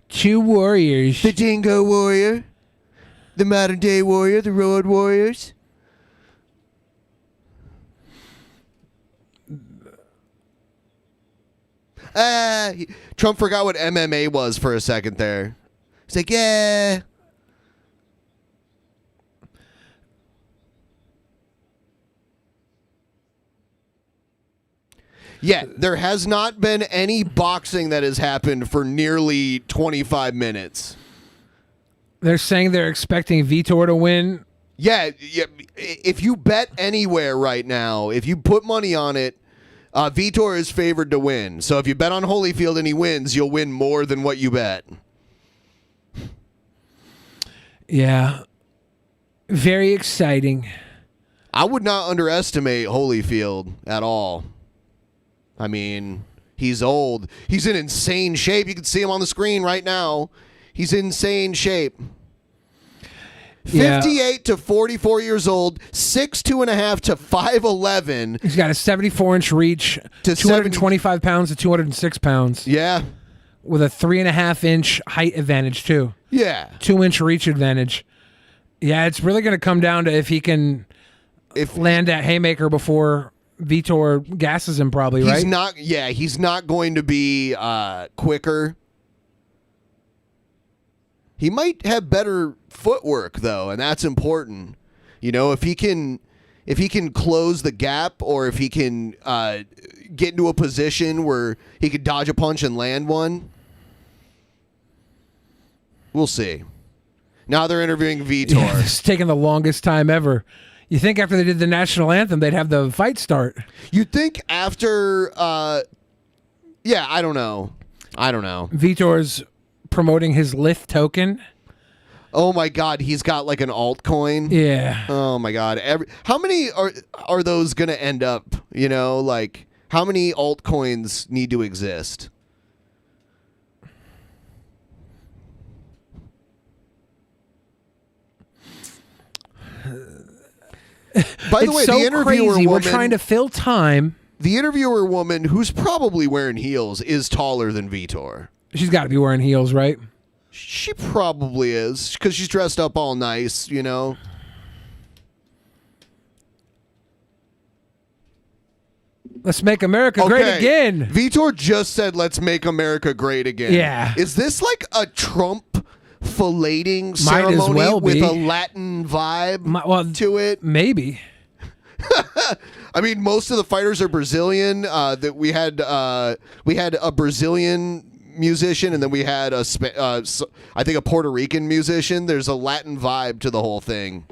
Two warriors. The Dingo Warrior. The modern day warrior, the road warriors. Trump forgot what MMA was for a second there. He's like, yeah. Yeah, there has not been any boxing that has happened for nearly 25 minutes. They're saying they're expecting VITOR to win. Yeah. If you bet anywhere right now, if you put money on it, VITOR is favored to win. So if you bet on Holyfield and he wins, you'll win more than what you bet. Yeah. Very exciting. I would not underestimate Holyfield at all. I mean, he's old. He's in insane shape. You can see him on the screen right now. He's in insane shape. 58 to 44 years old, 6'2.5" to 5'11". He's got a 74-inch reach, to 225 pounds to 206 pounds. Yeah. With a 3.5-inch height advantage, too. Yeah. 2-inch reach advantage. Yeah, it's really going to come down to if he can land that haymaker before VITOR gasses him, probably, right? He's not going to be quicker. He might have better footwork, though, and that's important. You know, if he can if he can close the gap, or if he can get into a position where he could dodge a punch and land one. We'll see. Now they're interviewing VITOR. Yeah, it's taking the longest time ever. You think after they did the national anthem, they'd have the fight start? You'd think after, yeah, I don't know. VITOR's promoting his Lith token. Oh my God, he's got like an altcoin. Yeah. Oh my God. How many are those going to end up? You know, like how many altcoins need to exist? By the way, so the interviewer crazy. woman, We're trying to fill time. The interviewer woman, who's probably wearing heels, is taller than VITOR. She's got to be wearing heels, right? She probably is, because she's dressed up all nice, you know. Let's make America great again. VITOR just said, "Let's make America great again." Yeah. Is this like a Trump filleting Might as ceremony well with be. a Latin vibe to it? Maybe. I mean, most of the fighters are Brazilian. That we had a Brazilian musician, and then we had I think a Puerto Rican musician. There's a Latin vibe to the whole thing,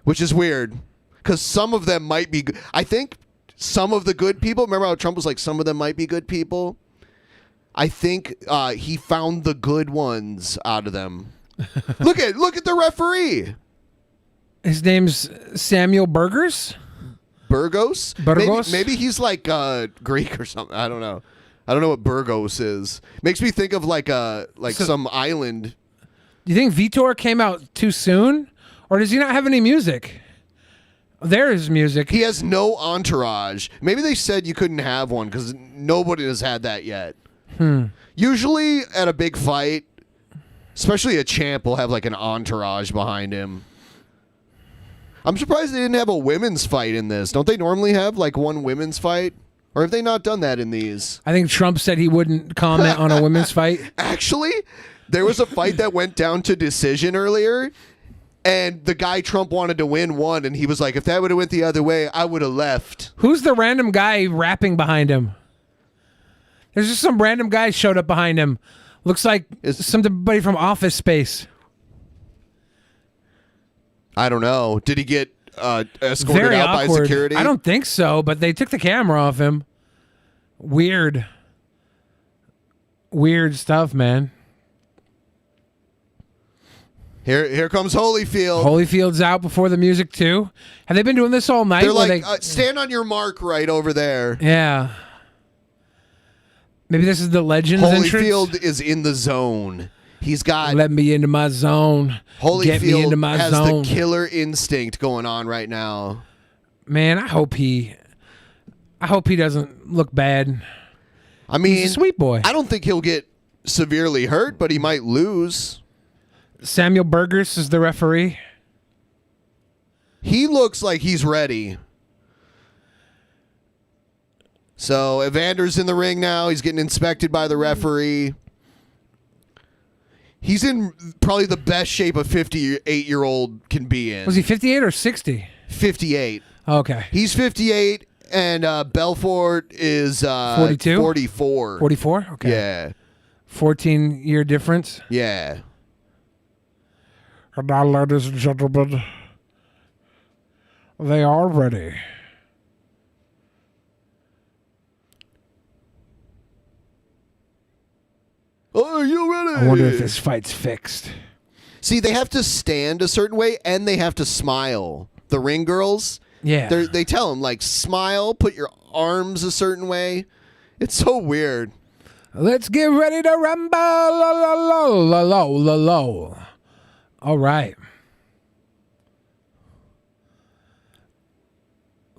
which is weird because some of them might be. I think some of the good people. Remember how Trump was like, some of them might be good people. I think he found the good ones out of them. Look at the referee. His name's Samuel Burgos. Burgos? Burgos? Maybe he's like Greek or something. I don't know. I don't know what Burgos is. Makes me think of like some island. Do you think VITOR came out too soon? Or does he not have any music? There is music. He has no entourage. Maybe they said you couldn't have one because nobody has had that yet. Usually at a big fight, especially a champ, will have like an entourage behind him. I'm surprised they didn't have a women's fight in this. Don't they normally have like one women's fight? Or have they not done that in these? I think Trump said he wouldn't comment on a women's fight. Actually, there was a fight that went down to decision earlier, and the guy Trump wanted to win won, and he was like, if that would have went the other way, I would have left. Who's the random guy rapping behind him? There's just some random guy showed up behind him. Looks like somebody from Office Space. I don't know. Did he get escorted Very out awkward. by security? I don't think so, but they took the camera off him. Weird stuff, man. Here comes Holyfield. Holyfield's out before the music too. Have they been doing this all night? They're like, stand on your mark right over there. Yeah. Maybe this is the Legends Holyfield entrance? is in the zone. He's got Let me into my zone. Get me into Holyfield my has zone. the killer instinct going on right now. Man, I hope he doesn't look bad. I mean, He's a sweet boy. I don't think he'll get severely hurt, but he might lose. Samuel Burgos is the referee. He looks like he's ready. So Evander's in the ring now. He's getting inspected by the referee. He's in probably the best shape a 58-year-old can be in. Was he 58 or 60? 58. Okay. He's 58, and Belfort is 42? 44. 44? Okay. Yeah. 14-year difference. Yeah. And now, ladies and gentlemen, they are ready. Are you ready? I wonder if this fight's fixed. See, they have to stand a certain way, and they have to smile. The ring girls, Yeah. they tell them, like, smile, put your arms a certain way. It's so weird. Let's get ready to rumble. La, la, la, la, la, la, la. All right.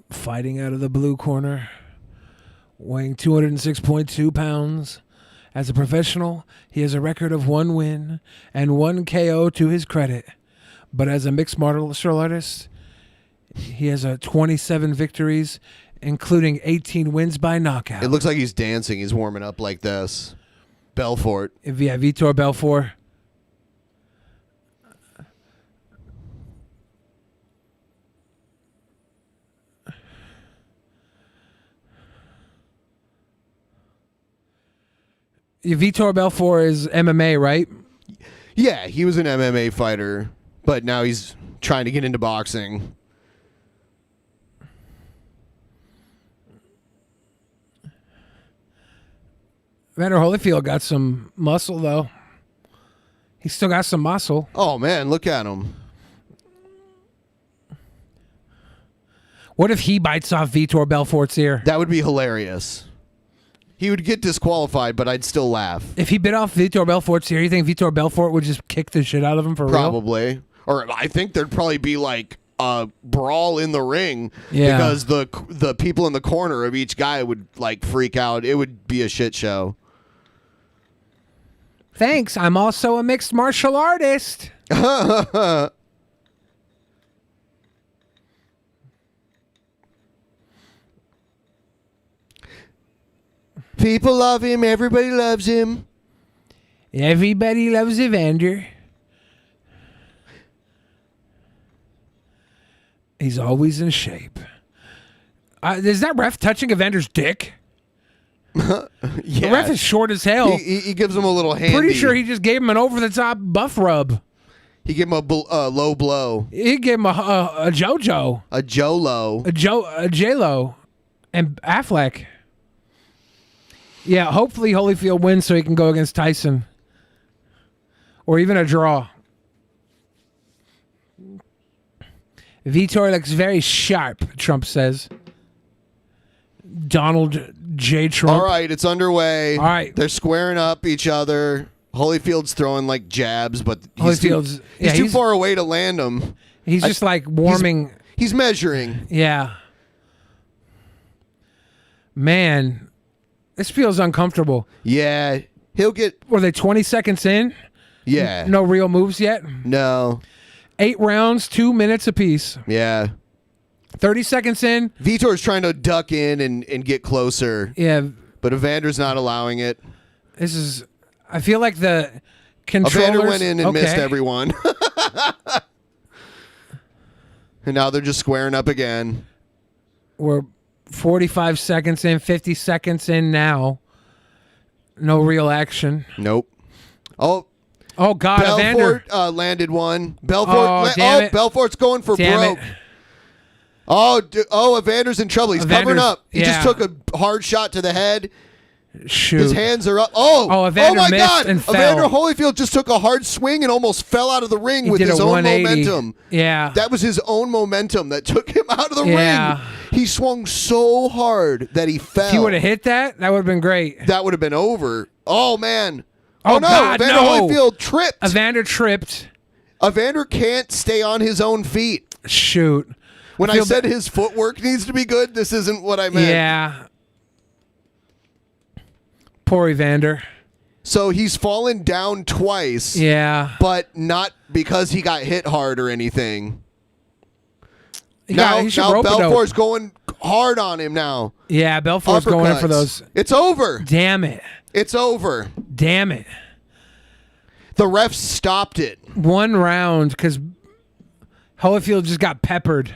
Fighting out of the blue corner, weighing 206.2 pounds. As a professional, he has a record of 1 win and 1 KO to his credit. But as a mixed martial artist, he has 27 victories, including 18 wins by knockout. It looks like he's dancing. He's warming up like this. Belfort. Yeah, VITOR Belfort. Vitor Belfort is MMA, right? Yeah, he was an MMA fighter, but now he's trying to get into boxing. Evander Holyfield got some muscle, though. He's still got some muscle. Oh, man, look at him. What if he bites off Vitor Belfort's ear? That would be hilarious. He would get disqualified, but I'd still laugh. If he bit off Vitor Belfort's ear, you think Vitor Belfort would just kick the shit out of him for real? Probably. Or I think there'd probably be like a brawl in the ring because the people in the corner of each guy would like freak out. It would be a shit show. Thanks. I'm also a mixed martial artist. People love him. Everybody loves him. Everybody loves Evander. He's always in shape. Is that ref touching Evander's dick? Yeah. The ref is short as hell. He gives him a little handy. Pretty sure he just gave him an over-the-top buff rub. He gave him a low blow. He gave him a JoJo. A Jolo. A J-Lo. And Affleck. Yeah, hopefully Holyfield wins so he can go against Tyson. Or even a draw. Vitor looks very sharp, Trump says. Donald J. Trump. All right, it's underway. All right. They're squaring up each other. Holyfield's throwing like jabs, but he's too far away to land them. He's just like warming. He's measuring. Yeah. Man. This feels uncomfortable. Yeah. He'll get... Were they 20 seconds in? Yeah. No real moves yet? No. 8 rounds, 2 minutes apiece. Yeah. 30 seconds in. Vitor's trying to duck in and get closer. Yeah. But Evander's not allowing it. This is... I feel like the controllers... Evander went in and missed everyone. And now they're just squaring up again. We're 45 seconds in, 50 seconds in now. No real action. Nope. Oh, God, Belfort Evander. landed one. Belfort. Damn it. Belfort's going for Damn broke. it. Evander's in trouble. He's covering up. He just took a hard shot to the head. Shoot. His hands are up. Evander missed God. and fell. Evander Holyfield just took a hard swing and almost fell out of the ring with his own momentum. Yeah. That was his own momentum that took him out of the ring. He swung so hard that he fell. If he would have hit that would have been great. That would have been over. Oh, man. Oh, no. God, Evander Holyfield tripped. Evander tripped. Evander can't stay on his own feet. Shoot. When I said his footwork needs to be good, this isn't what I meant. Yeah. Poor Evander. So he's fallen down twice. Yeah. But not because he got hit hard or anything. Now Belfort's going hard on him now. Yeah, Belfort's going in for those. It's over. Damn it. It's over. Damn it. The refs stopped it. 1 round because Holyfield just got peppered.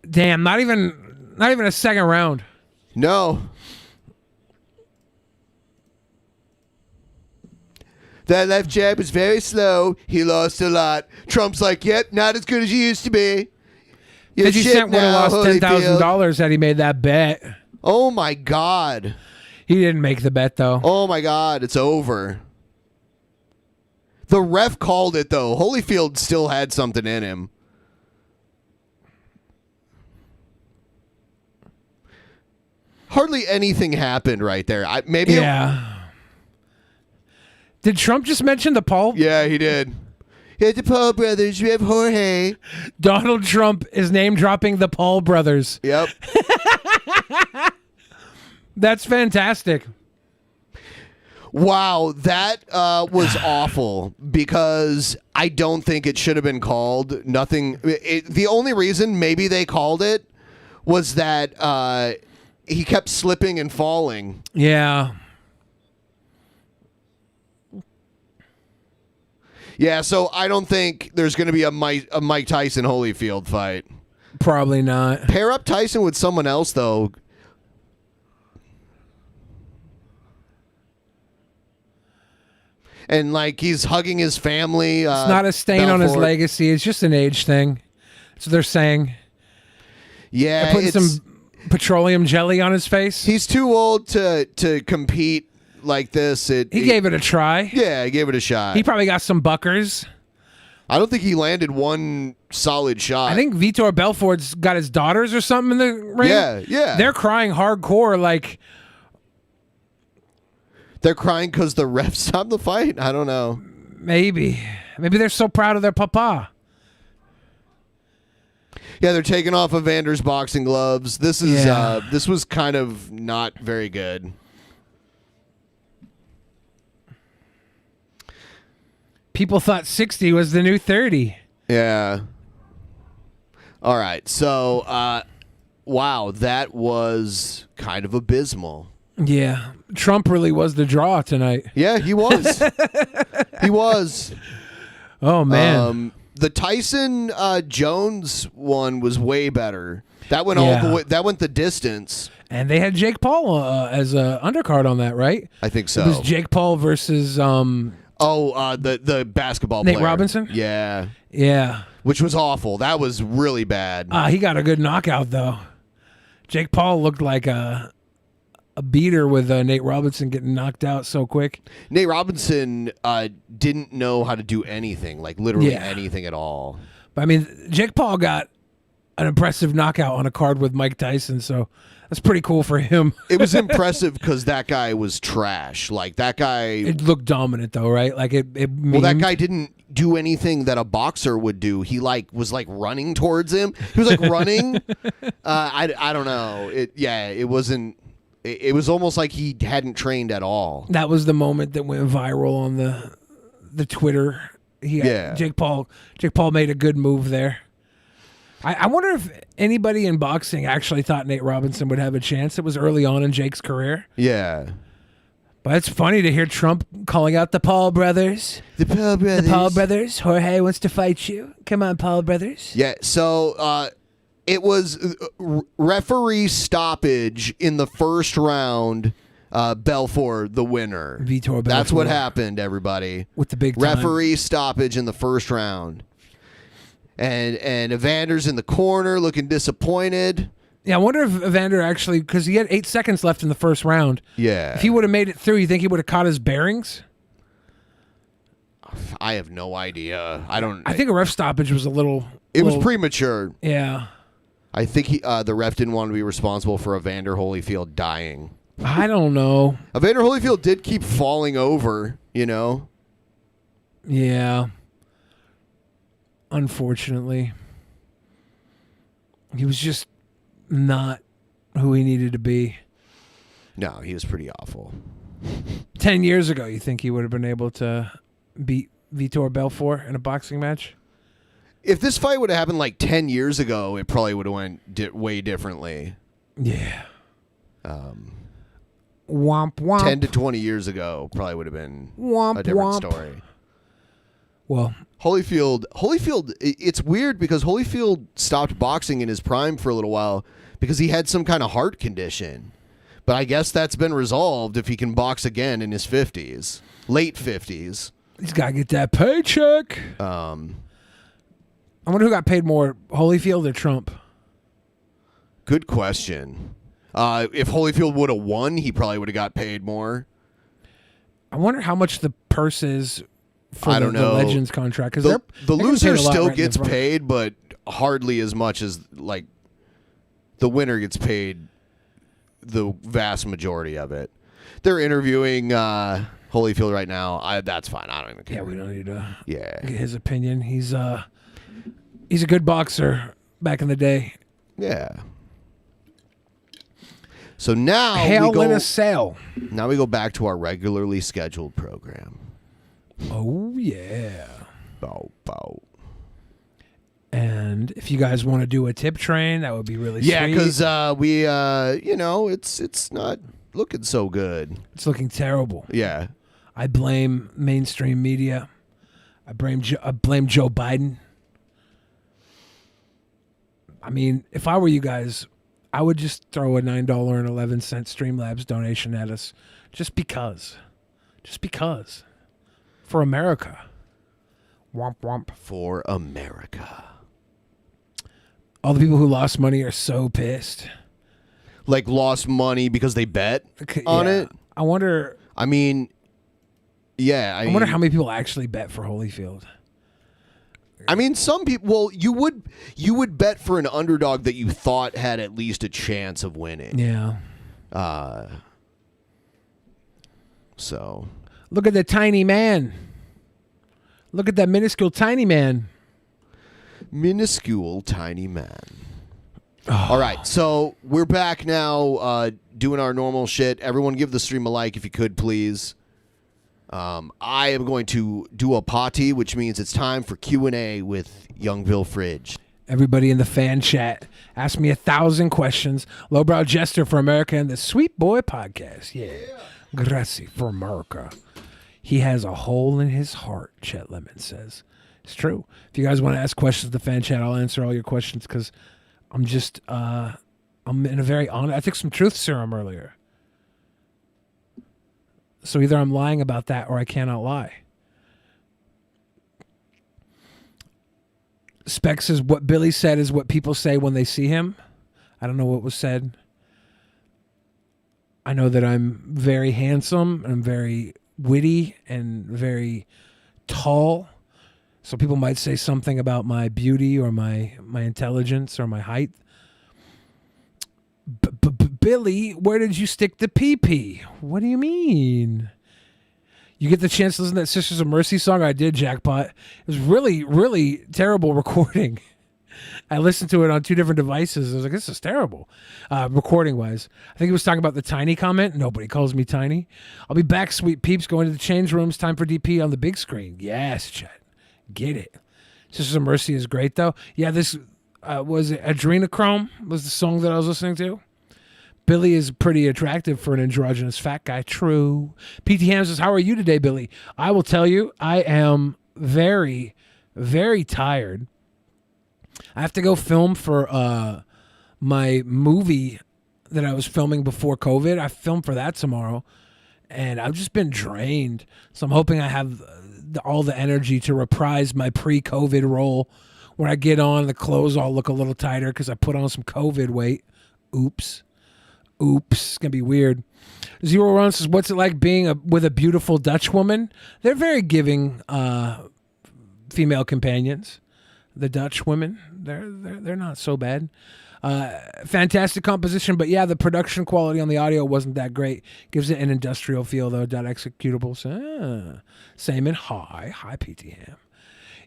Damn, not even a second round. No. That left jab was very slow. He lost a lot. Trump's like, yep, not as good as you used to be. 50 Cent would have lost $10,000 had he made that bet. Oh, my God. He didn't make the bet, though. Oh, my God. It's over. The ref called it, though. Holyfield still had something in him. Hardly anything happened right there. Yeah. Did Trump just mention the Paul? Yeah, he did. Yeah, the Paul brothers. We have Jorge. Donald Trump is name dropping the Paul brothers. Yep. That's fantastic. Wow, that was awful because I don't think it should have been called. The only reason maybe they called it was that he kept slipping and falling. Yeah. Yeah, so I don't think there's going to be a Mike Tyson Holyfield fight. Probably not. Pair up Tyson with someone else, though. And like he's hugging his family. It's not a stain on his Belfort. legacy. It's just an age thing. So they're saying. Yeah, They're putting some petroleum jelly on his face. He's too old to compete like this. He gave it a try. Yeah, he gave it a shot. He probably got some buckers. I don't think he landed one solid shot. I think Vitor Belfort's got his daughters or something in the ring. Yeah. They're crying hardcore like. They're crying because the ref stopped the fight? I don't know. Maybe they're so proud of their papa. Yeah, they're taking off Evander's boxing gloves. This is this was kind of not very good. People thought 60 was the new 30. Yeah. All right. So, wow, that was kind of abysmal. Yeah. Trump really was the draw tonight. Yeah, he was. He was. Oh, man. The Tyson Jones one was way better. That went all the way. That went the distance. And they had Jake Paul as a undercard on that, right? I think so. It was Jake Paul versus the basketball Nate player. Robinson? Yeah. Yeah. Which was awful. That was really bad. He got a good knockout though. Jake Paul looked like a beater with Nate Robinson getting knocked out so quick. Nate Robinson didn't know how to do anything, like literally anything at all. But I mean, Jake Paul got an impressive knockout on a card with Mike Tyson, so that's pretty cool for him. It was impressive because that guy was trash. Like that guy. It looked dominant though, right? Like it Well, that guy didn't do anything that a boxer would do. He was running towards him. He was like running. I don't know. It wasn't. It was almost like he hadn't trained at all. That was the moment that went viral on the Twitter. Jake Paul made a good move there. I wonder if anybody in boxing actually thought Nate Robinson would have a chance. It was early on in Jake's career. Yeah. But it's funny to hear Trump calling out the Paul brothers. The Paul brothers. The Paul brothers. Jorge wants to fight you. Come on, Paul brothers. Yeah, so it was referee stoppage in the first round. Belfort, the winner. Vitor Belfort. That's what happened, everybody. With the big time. Referee stoppage in the first round. And Evander's in the corner looking disappointed. Yeah, I wonder if Evander actually, because he had 8 seconds left in the first round. Yeah. If he would have made it through, you think he would have caught his bearings? I have no idea. I think a ref stoppage was a little. It was premature. Yeah. I think the ref didn't want to be responsible for Evander Holyfield dying. I don't know. Evander Holyfield did keep falling over, you know? Yeah. Unfortunately. He was just not who he needed to be. No, he was pretty awful. 10 years ago, you think he would have been able to beat Vitor Belfort in a boxing match? If this fight would have happened like 10 years ago, it probably would have went way differently. Yeah. Womp womp. 10 to 20 years ago probably would have been womp, a different womp. story. Well, Holyfield, it's weird because Holyfield stopped boxing in his prime for a little while because he had some kind of heart condition. But I guess that's been resolved if he can box again in his 50s, late 50s. he's got to get that paycheck. I wonder who got paid more, Holyfield or Trump? Good question. If Holyfield would have won, he probably would have got paid more. I wonder how much the purse is for I don't know. the Legends contract. Because the loser still gets paid, but hardly as much as like the winner gets paid the vast majority of it. They're interviewing Holyfield right now. That's fine. I don't even care. Yeah, we don't need to get his opinion. He's a good boxer back in the day. Yeah. So now Hail in a sail. Now we go back to our regularly scheduled program. Oh yeah. Bow, bow. And if you guys want to do a tip train, that would be really Yeah, sweet. because we it's not looking so good. It's looking terrible. Yeah. I blame mainstream media. I blame Joe Biden. I mean, if I were you guys, I would just throw a $9.11 Streamlabs donation at us, just because. For America. Womp womp. For America. All the people who lost money are so pissed. Like lost money because they bet on it? I wonder. I mean, yeah. I wonder how many people actually bet for Holyfield. I mean, some people. Well, you would bet for an underdog that you thought had at least a chance of winning. Yeah. So. Look at the tiny man. Look at that minuscule tiny man. Minuscule tiny man. Oh. All right, so we're back now doing our normal shit. Everyone give the stream a like if you could, please. I am going to do a potty, which means it's time for Q&A with Young Bill Fridge. Everybody in the fan chat, ask me 1,000 questions. Lowbrow Jester for America and the Sweet Boy Podcast. Yeah. Grazie for America. He has a hole in his heart, Chet Lemon says. It's true. If you guys want to ask questions in the fan chat, I'll answer all your questions because I'm just, I'm in a very honest. I took some truth serum earlier. So either I'm lying about that or I cannot lie. Spec says what Billy said is what people say when they see him. I don't know what was said. I know that I'm very handsome and very witty and very tall. So people might say something about my beauty or my intelligence or my height. Billy, where did you stick the pee-pee? What do you mean? You get the chance to listen to that Sisters of Mercy song? I did, Jackpot. It was really, really terrible recording. I listened to it on 2 different devices. I was like, this is terrible, recording-wise. I think he was talking about the tiny comment. Nobody calls me tiny. I'll be back, sweet peeps, going to the change rooms. Time for DP on the big screen. Yes, Chet. Get it. Sisters of Mercy is great, though. Yeah, this was it Adrenochrome was the song that I was listening to. Billy is pretty attractive for an androgynous fat guy. True. PT Ham says, how are you today, Billy? I will tell you, I am very, very tired. I have to go film for my movie that I was filming before COVID. I filmed for that tomorrow, and I've just been drained. So I'm hoping I have all the energy to reprise my pre-COVID role. When I get on, the clothes all look a little tighter because I put on some COVID weight. Oops. It's going to be weird. Zero Run says, what's it like being with a beautiful Dutch woman? They're very giving female companions. The Dutch women, they're not so bad. Fantastic composition, but yeah, the production quality on the audio wasn't that great. Gives it an industrial feel, though. Executables. Same in hi PT Ham.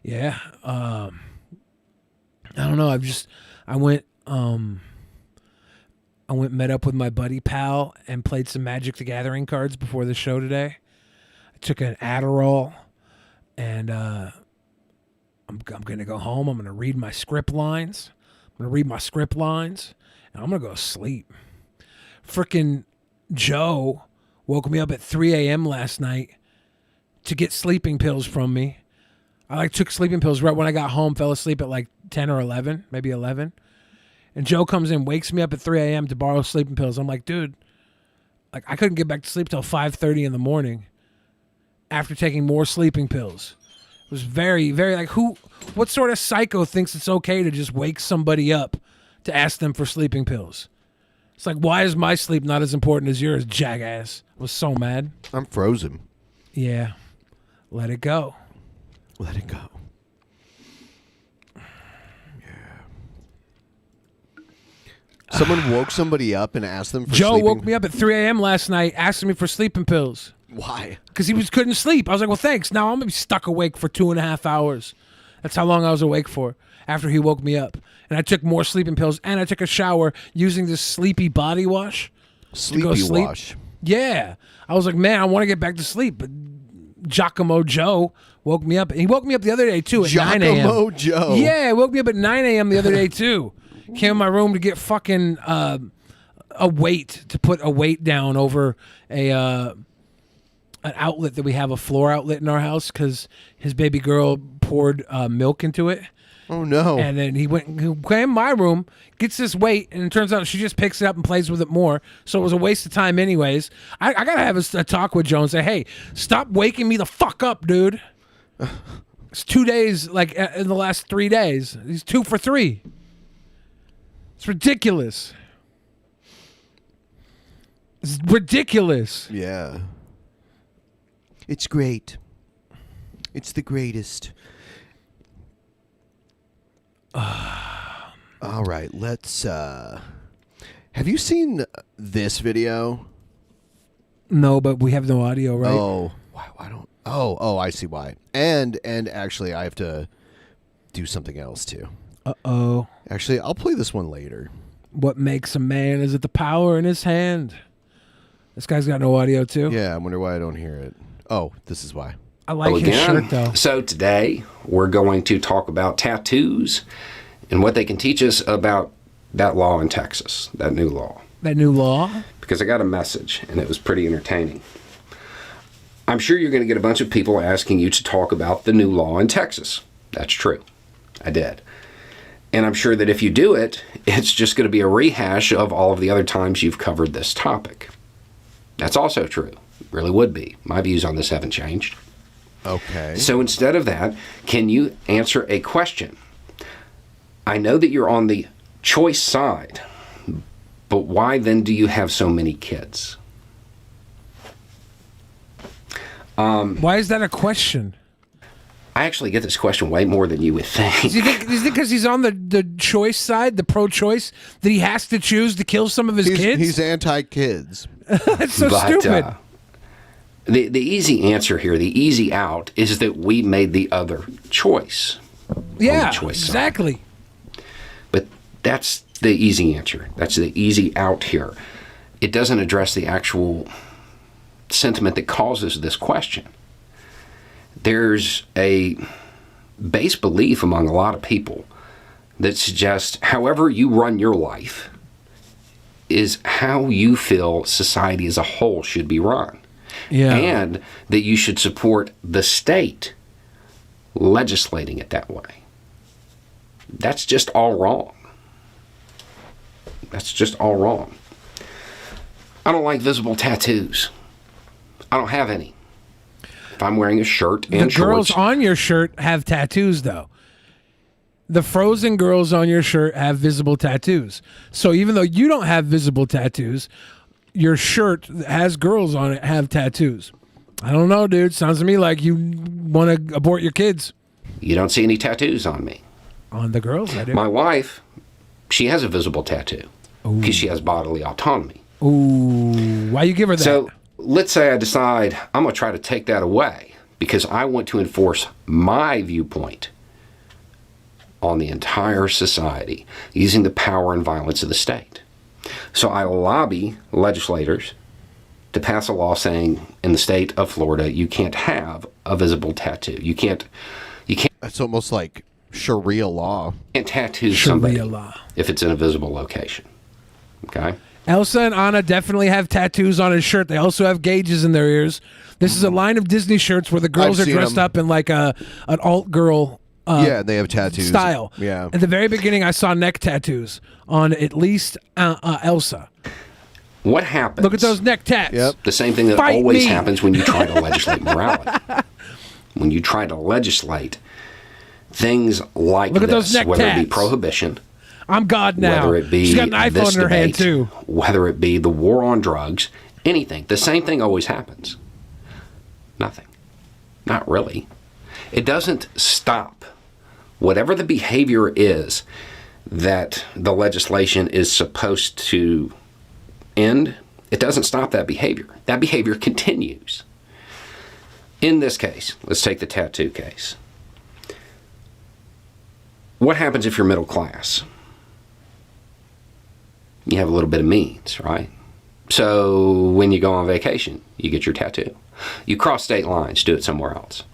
Yeah. I don't know. I went met up with my buddy pal and played some Magic the Gathering cards before the show today. I took an Adderall, and I'm going to go home. I'm going to read my script lines. And I'm going to go to sleep. Frickin' Joe woke me up at 3 a.m. last night to get sleeping pills from me. I took sleeping pills right when I got home, fell asleep at 10 or 11, maybe 11. And Joe comes in, wakes me up at 3 a.m. to borrow sleeping pills. I'm like, dude, I couldn't get back to sleep till 5:30 in the morning after taking more sleeping pills. It was very, very what sort of psycho thinks it's okay to just wake somebody up to ask them for sleeping pills? It's like, why is my sleep not as important as yours, jackass? I was so mad. I'm frozen. Yeah. Let it go. Let it go. Someone woke somebody up and asked them for Joe sleeping. woke me up at 3 a.m. last night asking me for sleeping pills. Why? Because he couldn't sleep. I was like, well, thanks. Now I'm going to be stuck awake for 2.5 hours. That's how long I was awake for after he woke me up. And I took more sleeping pills, and I took a shower using this sleepy body wash. Sleepy wash? Yeah. I was like, man, I want to get back to sleep. But Giacomo Joe woke me up. He woke me up the other day, too, at 9 a.m. Giacomo Joe? Yeah, he woke me up at 9 a.m. the other day, too. Came in my room to get fucking a weight, to put a weight down over a an outlet that we have, a floor outlet in our house, because his baby girl poured milk into it. Oh no! And then he came in my room, gets this weight, and it turns out she just picks it up and plays with it more. So it was a waste of time, anyways. I gotta have a talk with Joe and say, "Hey, stop waking me the fuck up, dude." It's 2 days, like in the last 3 days. He's 2 for 3. It's ridiculous. It's ridiculous. Yeah. It's great. It's the greatest. All right, let's have you seen this video? No, but we have no audio, right? Oh, why don't I see why. And actually I have to do something else too. Uh-oh. Actually, I'll play this one later. What makes a man? Is it the power in his hand? This guy's got no audio too. Yeah, I wonder why I don't hear it. Oh, this is why. I like his shirt though. So today we're going to talk about tattoos and what they can teach us about that law in Texas, that new law. That new law? Because I got a message and it was pretty entertaining. I'm sure you're going to get a bunch of people asking you to talk about the new law in Texas. That's true. I did. And I'm sure that if you do it, it's just going to be a rehash of all of the other times you've covered this topic. That's also true. It really would be. My views on this haven't changed. Okay. So instead of that, can you answer a question? I know that you're on the choice side, but why then do you have so many kids? Why is that a question? I actually get this question way more than you would think. Is it because he's on the choice side, the pro-choice, that he has to choose to kill some of his kids? He's anti-kids. That's so stupid. The easy answer here, the easy out, is that we made the other choice. Yeah, choice exactly. Side. But that's the easy answer. That's the easy out here. It doesn't address the actual sentiment that causes this question. There's a base belief among a lot of people that suggests however you run your life is how you feel society as a whole should be run. Yeah. And that you should support the state legislating it that way. That's just all wrong. That's just all wrong. I don't like visible tattoos. I don't have any. If I'm wearing a shirt and the girls shorts, on your shirt have tattoos, though. The frozen girls on your shirt have visible tattoos. So even though you don't have visible tattoos, your shirt that has girls on it have tattoos. I don't know, dude. Sounds to me like you want to abort your kids. you don't see any tattoos on me. On the girls, I do. My wife, she has a visible tattoo because she has bodily autonomy. Ooh, why you give her that? So let's say I decide I'm going to try to take that away because I want to enforce my viewpoint on the entire society using the power and violence of the state. So I lobby legislators to pass a law saying in the state of Florida you can't have a visible tattoo. You can't. That's almost like Sharia law. You can't tattoo somebody Sharia law. if it's in a visible location. Okay. Elsa and Anna definitely have tattoos on his shirt. They also have gauges in their ears. This is a line of Disney shirts where the girls I've are seen dressed them. up in like an alt girl Yeah, they have tattoos. style. Yeah. At the very beginning, I saw neck tattoos on at least Elsa. What happens? Look at those neck tats. Yep. The same thing that Fight always me. happens when you try to legislate morality. When you try to legislate things like Look at those this, neck whether it be tats. prohibition, I'm God now. whether it be She's got an iPhone this in her hand, debate, too. whether it be the war on drugs, anything, the same thing always happens. Nothing. Not really. It doesn't stop. Whatever the behavior is that the legislation is supposed to end, it doesn't stop that behavior. That behavior continues. In this case, let's take the tattoo case. What happens if you're middle class? You have a little bit of means, right? So when you go on vacation, you get your tattoo. You cross state lines, do it somewhere else.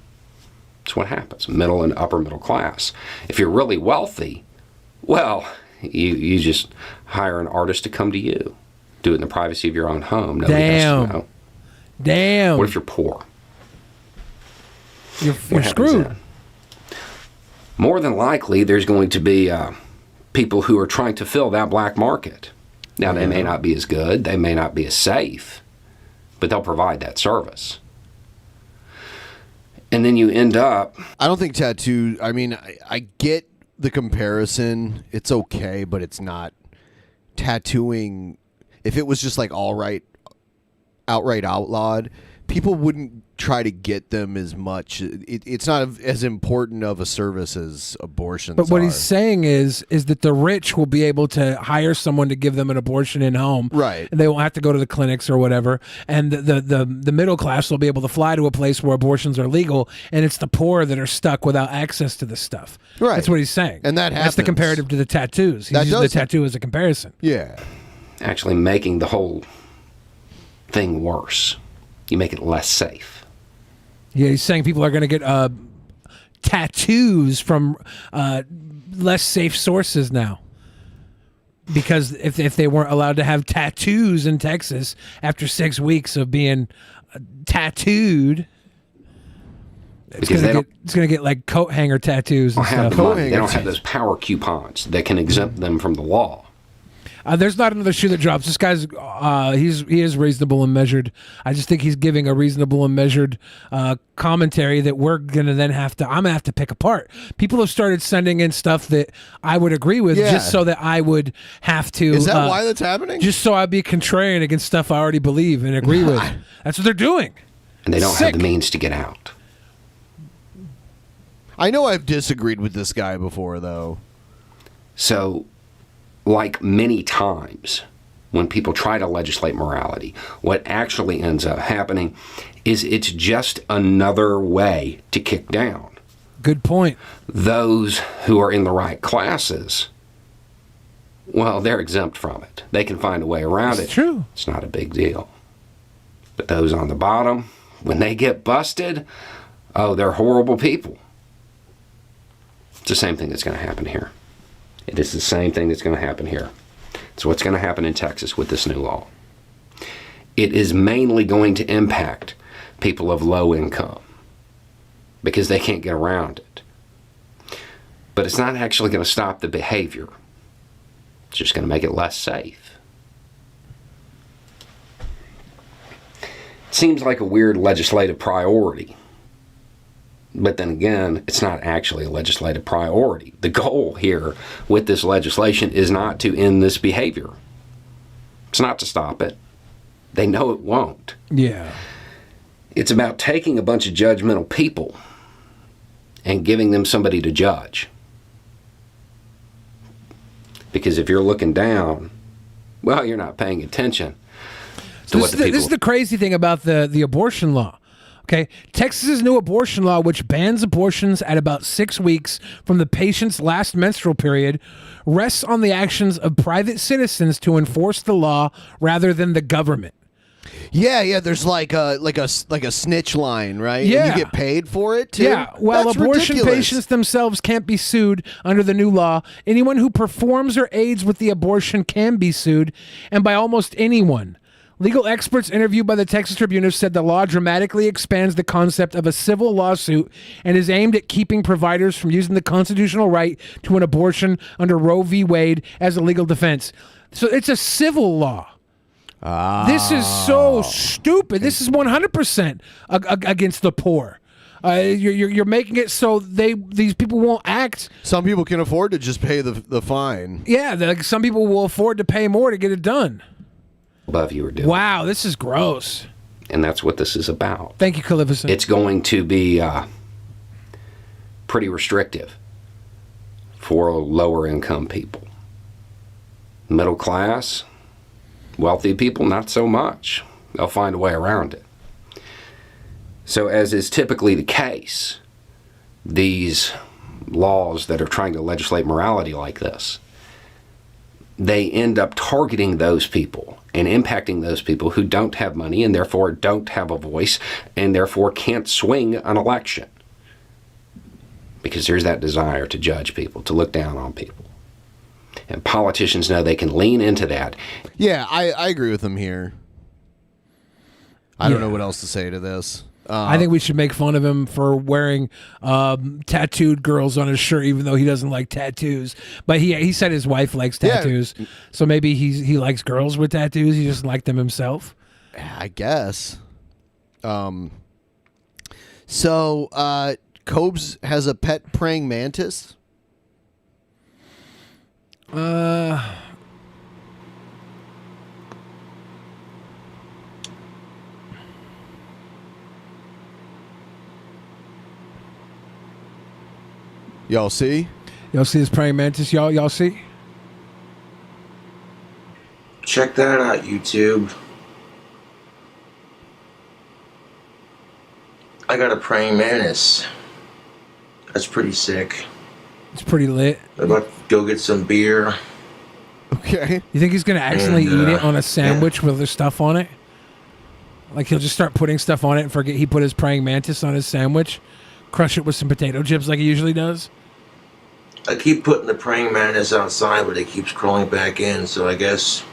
That's what happens, middle and upper middle class. If you're really wealthy, well, you just hire an artist to come to you. Do it in the privacy of your own home. Nobody has to know. Damn. What if you're poor? You're What happens screwed. then? More than likely, there's going to be people who are trying to fill that black market. Now, they may not be as good, they may not be as safe, but they'll provide that service. And then you end up... I don't think tattoo... I mean, I get the comparison. It's okay, but it's not tattooing. If it was just like outright outlawed, people wouldn't try to get them as much. It's not as important of a service as abortions But what are. he's saying is that the rich will be able to hire someone to give them an abortion in home, Right. And they won't have to go to the clinics or whatever. And the middle class will be able to fly to a place where abortions are legal, and it's the poor that are stuck without access to this stuff. Right. That's what he's saying, And that that's the happens. comparative to the tattoos. He's That using the does tattoo as a comparison. Yeah. actually making the whole thing worse. You make it less safe. Yeah, he's saying people are going to get tattoos from less safe sources now. Because if they weren't allowed to have tattoos in Texas after 6 weeks of being tattooed, it's going to get like coat hanger tattoos and Have stuff. the money. They don't have those power coupons that can exempt them from the law. There's not another shoe that drops. This guy's he is reasonable and measured. I just think he's giving a reasonable and measured commentary that we're gonna then I'm gonna have to pick apart. People have started sending in stuff that I would agree with, Yeah. just so that I would have to. Is that why that's happening? Just so I'd be contrarian against stuff I already believe and agree with. That's what they're doing. And they don't Sick. have the means to get out. I know I've disagreed with this guy before, though. So, like many times when people try to legislate morality, what actually ends up happening is it's just another way to kick down Good point. those who are in the right classes. Well, they're exempt from it. They can find a way around it. It's true. It's not a big deal. But those on the bottom, when they get busted, oh, they're horrible people. It's the same thing that's going to happen here. It is the same thing that's going to happen here. It's what's going to happen in Texas with this new law. It is mainly going to impact people of low income because they can't get around it. But it's not actually going to stop the behavior. It's just going to make it less safe. It seems like a weird legislative priority. But then again, it's not actually a legislative priority. The goal here with this legislation is not to end this behavior. It's not to stop it. They know it won't. Yeah. It's about taking a bunch of judgmental people and giving them somebody to judge. Because if you're looking down, well, you're not paying attention to what the people... This is the crazy thing about the abortion law. Okay, Texas's new abortion law, which bans abortions at about 6 weeks from the patient's last menstrual period, rests on the actions of private citizens to enforce the law rather than the government. Yeah, there's like a snitch line, right? Yeah. And you get paid for it too. Yeah, well, That's abortion ridiculous. patients themselves can't be sued under the new law. Anyone who performs or aids with the abortion can be sued, and by almost anyone. Legal experts interviewed by the Texas Tribune have said the law dramatically expands the concept of a civil lawsuit and is aimed at keeping providers from using the constitutional right to an abortion under Roe v. Wade as a legal defense. So it's a civil law. This is so stupid. This is 100% against the poor. You're making it so these people won't act. Some people can afford to just pay the fine. Yeah, some people will afford to pay more to get it done. above you are doing. Wow, this is gross. And that's what this is about. Thank you, Calificent. It's going to be pretty restrictive for lower income people. Middle class, wealthy people, not so much. They'll find a way around it. So as is typically the case, these laws that are trying to legislate morality like this, they end up targeting those people and impacting those people who don't have money and therefore don't have a voice and therefore can't swing an election. Because there's that desire to judge people, to look down on people. And politicians know they can lean into that. Yeah, I agree with him here. I don't know what else to say to this. I think we should make fun of him for wearing tattooed girls on his shirt, even though he doesn't like tattoos. But he said his wife likes tattoos, so maybe he likes girls with tattoos. He doesn't like them himself. I guess. So Cobes has a pet praying mantis. Y'all see? Y'all see his praying mantis? Y'all see? Check that out, YouTube. I got a praying mantis. That's pretty sick. It's pretty lit. I'm about to go get some beer. Okay. You think he's gonna accidentally eat it on a sandwich with there's stuff on it? Like he'll just start putting stuff on it and forget he put his praying mantis on his sandwich, crush it with some potato chips like he usually does? I keep putting the praying mantis outside, but it keeps crawling back in, so I guess...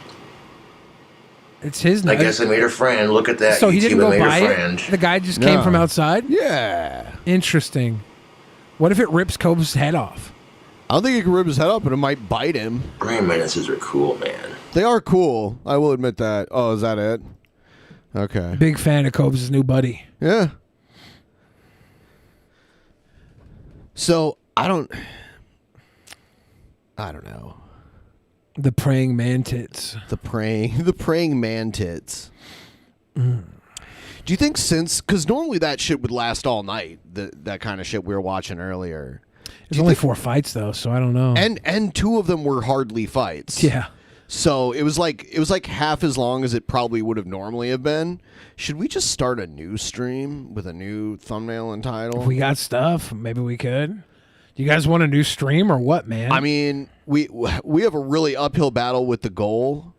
It's his I guess I made a friend. Look at that. So he didn't go made buy a friend. it? The guy just came from outside? Yeah. Interesting. What if it rips Cobes' head off? I don't think he can rip his head up, but it might bite him. Praying mantises are cool, man. They are cool. I will admit that. Oh, is that it? Okay. Big fan of Cobes' new buddy. Yeah. So I don't know. The praying mantis. The praying mantis. Do you think because normally that shit would last all night, that kind of shit we were watching earlier. There's only 4 fights though, so I don't know. And 2 of them were hardly fights. Yeah. So it was like half as long as it probably would have normally have been. Should we just start a new stream with a new thumbnail and title? If we got stuff, maybe we could. Do you guys want a new stream or what, man? I mean, we have a really uphill battle with the goal,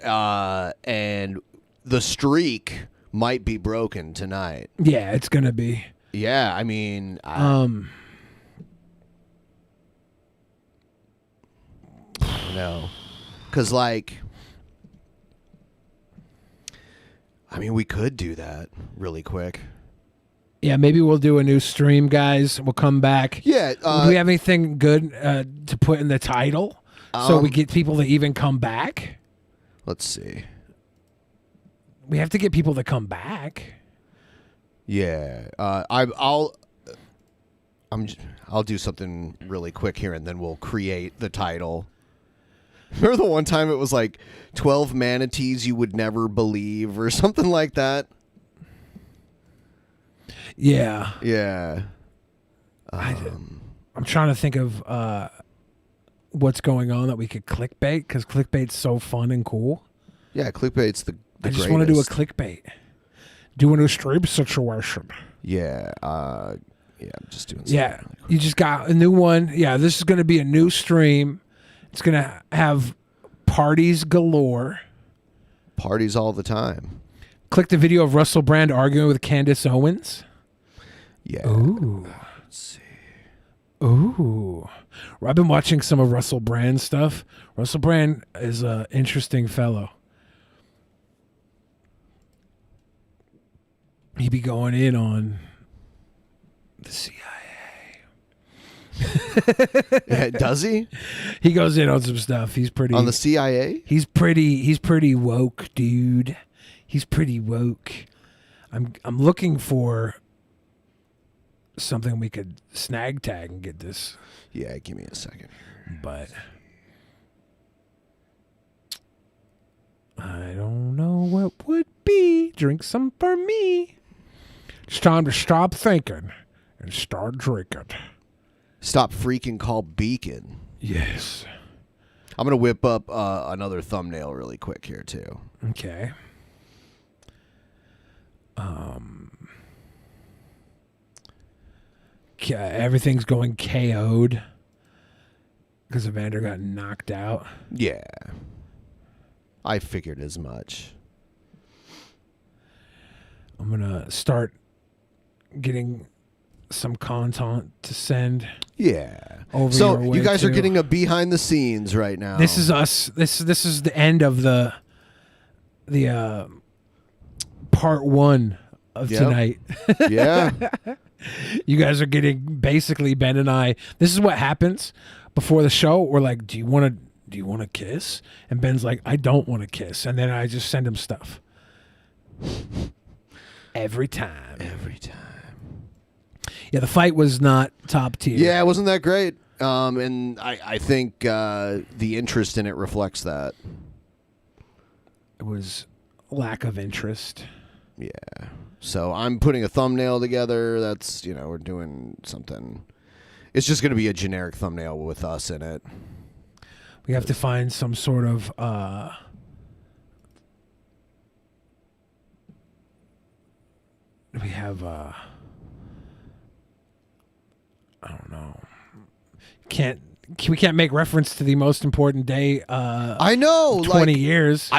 and the streak might be broken tonight. Yeah, it's gonna be. Yeah, I mean, I don't know, because we could do that really quick. Yeah, maybe we'll do a new stream, guys. We'll come back. Yeah. Do we have anything good to put in the title so we get people to even come back? Let's see. We have to get people to come back. Yeah. I'll do something really quick here, and then we'll create the title. Remember the one time it was like 12 manatees you would never believe or something like that? Yeah. Yeah. I'm trying to think of what's going on that we could clickbait, because clickbait's so fun and cool. Yeah, clickbait's the I just greatest. want to do a clickbait. Do a new stream situation. Yeah. I'm just doing something. Yeah. You just got a new one. Yeah, this is going to be a new stream. It's going to have parties galore. Parties all the time. Click the video of Russell Brand arguing with Candace Owens. Yeah. Ooh. Let's see. Ooh. I've been watching some of Russell Brand's stuff. Russell Brand is an interesting fellow. He be going in on the CIA. Yeah, does he? He goes in on some stuff. He's pretty on the CIA. He's pretty woke, dude. He's pretty woke. I'm looking for something we could snag tag and get this. Yeah, give me a second here. But I don't know what would be. Drink some for me. It's time to stop thinking and start drinking. Stop freaking, call Beacon. Yes. I'm going to whip up another thumbnail really quick here, too. Okay. Everything's going KO'd because Evander got knocked out. Yeah. I figured as much. I'm going to start getting some content to send. Yeah. Over so your way you guys are too. getting a behind the scenes right now. This is us. This is the end of the part 1 of tonight. Yeah. You guys are getting basically Ben and I. This is what happens before the show. We're like, do you want to kiss? And Ben's like, I don't want to kiss. And then I just send him stuff. Every time. Yeah, the fight was not top tier. Yeah, it wasn't that great. And I think the interest in it reflects that. It was lack of interest. Yeah. So I'm putting a thumbnail together. That's, we're doing something. It's just going to be a generic thumbnail with us in it. We have to find some sort of we have I don't know. We can't make reference to the most important day I know 20 years.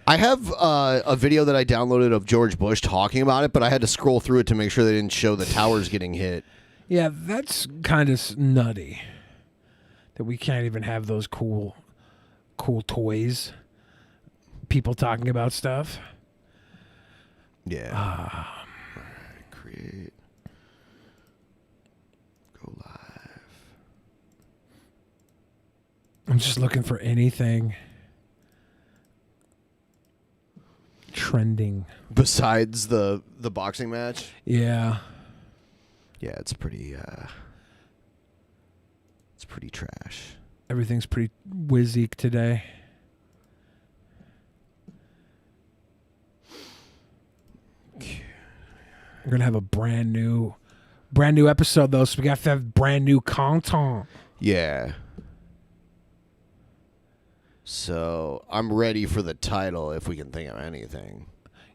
I have a video that I downloaded of George Bush talking about it, but I had to scroll through it to make sure they didn't show the towers getting hit. Yeah, that's kind of nutty that we can't even have those cool toys. People talking about stuff. Yeah. Create. Go live. I'm just looking for anything trending besides the boxing match. Yeah, it's pretty trash. Everything's pretty whiz-eek today. We're gonna have a brand new episode though, so we have to have brand new content. Yeah. So I'm ready for the title if we can think of anything.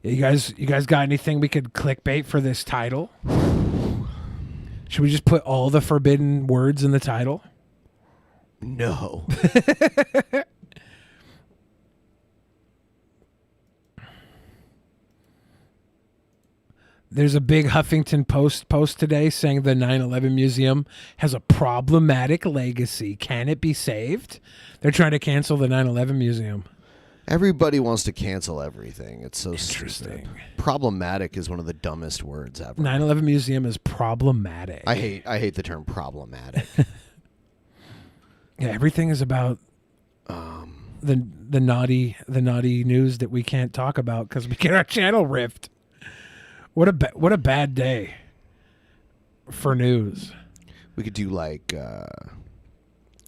Yeah, you guys got anything we could clickbait for this title? Should we just put all the forbidden words in the title? No. There's a big Huffington Post today saying the 9/11 Museum has a problematic legacy. Can it be saved? They're trying to cancel the 9/11 Museum. Everybody wants to cancel everything. It's so interesting. Stupid. Problematic is one of the dumbest words ever. 9/11 Museum is problematic. I hate the term problematic. Yeah, everything is about the naughty news that we can't talk about because we get our channel ripped. What a bad day for news. We could do like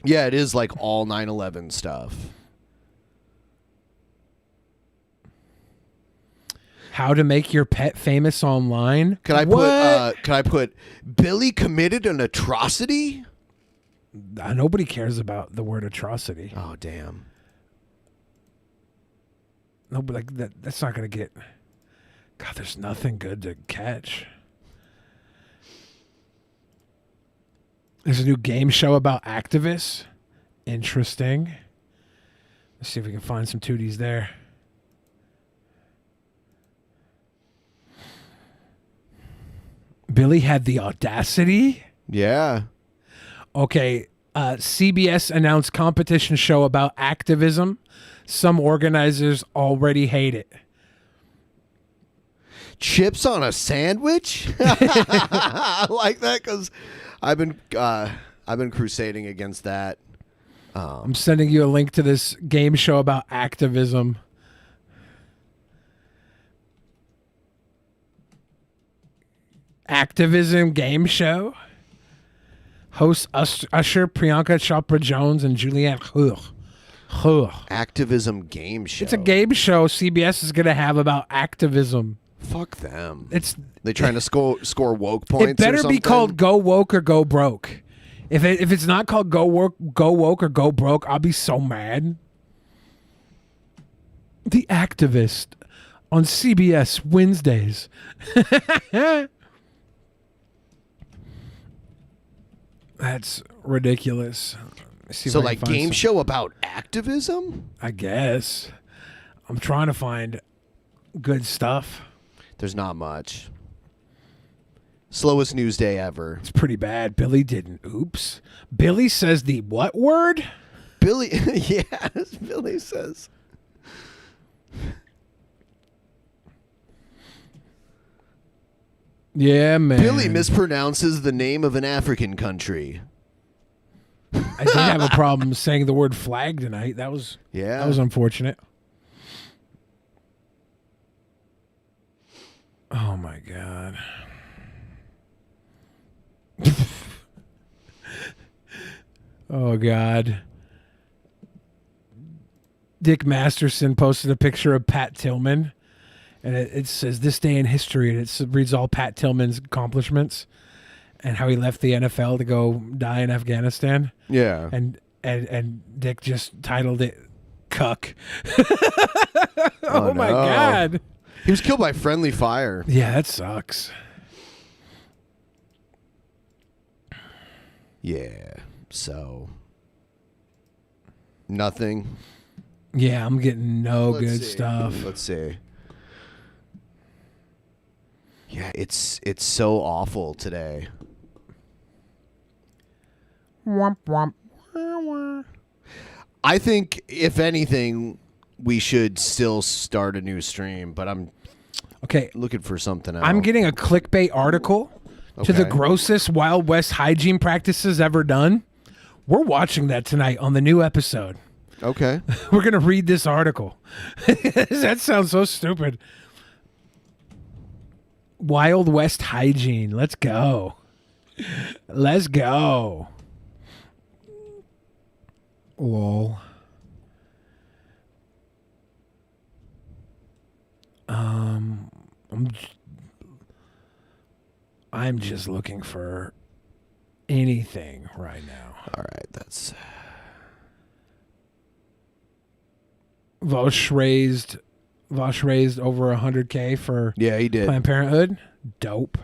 yeah, it is like all 9/11 stuff. How to make your pet famous online? Can I put Billy committed an atrocity? Nobody cares about the word atrocity. Oh damn. No, but like that's not gonna get. God, there's nothing good to catch. There's a new game show about activists. Interesting. Let's see if we can find some tooties there. Billy had the audacity? Yeah. Okay, CBS announced competition show about activism. Some organizers already hate it. Chips on a sandwich? I like that because I've been crusading against that. I'm sending you a link to this game show about activism. Activism game show. Hosts Usher, Priyanka Chopra Jones, and Julianne Hough. Activism game show. It's a game show CBS is going to have about activism. Fuck them. They trying to score woke points. It better be called Go Woke or Go Broke. If it's not called Go Woke or Go Broke, I'll be so mad. The Activist on CBS Wednesdays. That's ridiculous. So like game show about activism? I guess. I'm trying to find good stuff. There's not much. Slowest news day ever. It's pretty bad. Billy didn't. Oops. Billy says the what word? Billy, yes, Billy says. Yeah, man. Billy mispronounces the name of an African country. I did have a problem saying the word flag tonight. That was unfortunate. Oh my God. Oh God. Dick Masterson posted a picture of Pat Tillman, and it says "This Day in History," and it reads all Pat Tillman's accomplishments and how he left the NFL to go die in Afghanistan. Yeah, and Dick just titled it "Cuck." Oh my God. He was killed by friendly fire. Yeah, that sucks. Yeah, so nothing. Yeah, I'm getting Let's good see. stuff. Let's see. Yeah, it's so awful today. Womp womp. I think if anything, we should still start a new stream, but I'm looking for something else. I'm getting a clickbait article to the Okay. grossest Wild West hygiene practices ever done. We're watching that tonight on the new episode. Okay. We're going to read this article. That sounds so stupid. Wild West hygiene. Let's go. Let's go. Lol. I'm just looking for anything right now. All right, that's Vosh raised over 100K for he did. Planned Parenthood. Dope.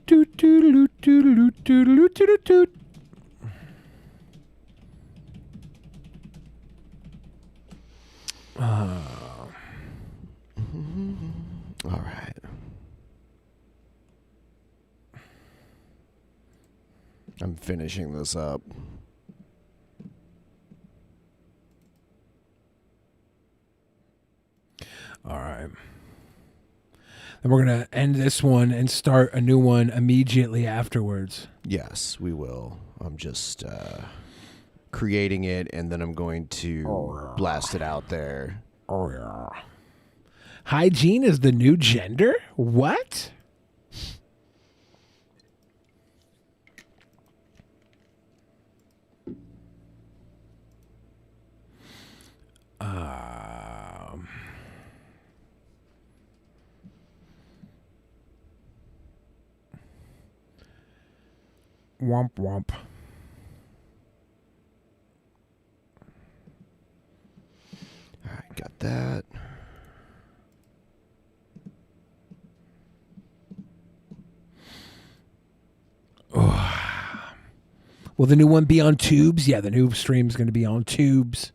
Doot doot doot doot doot doot doot. All right. I'm finishing this up. All right. Then we're going to end this one and start a new one immediately afterwards. Yes, we will. I'm just creating it, and then I'm going to blast it out there. Oh, yeah. Hygiene is the new gender? What? Womp womp. All right, got that. Will the new one be on tubes? Yeah, the new stream's going to be on tubes.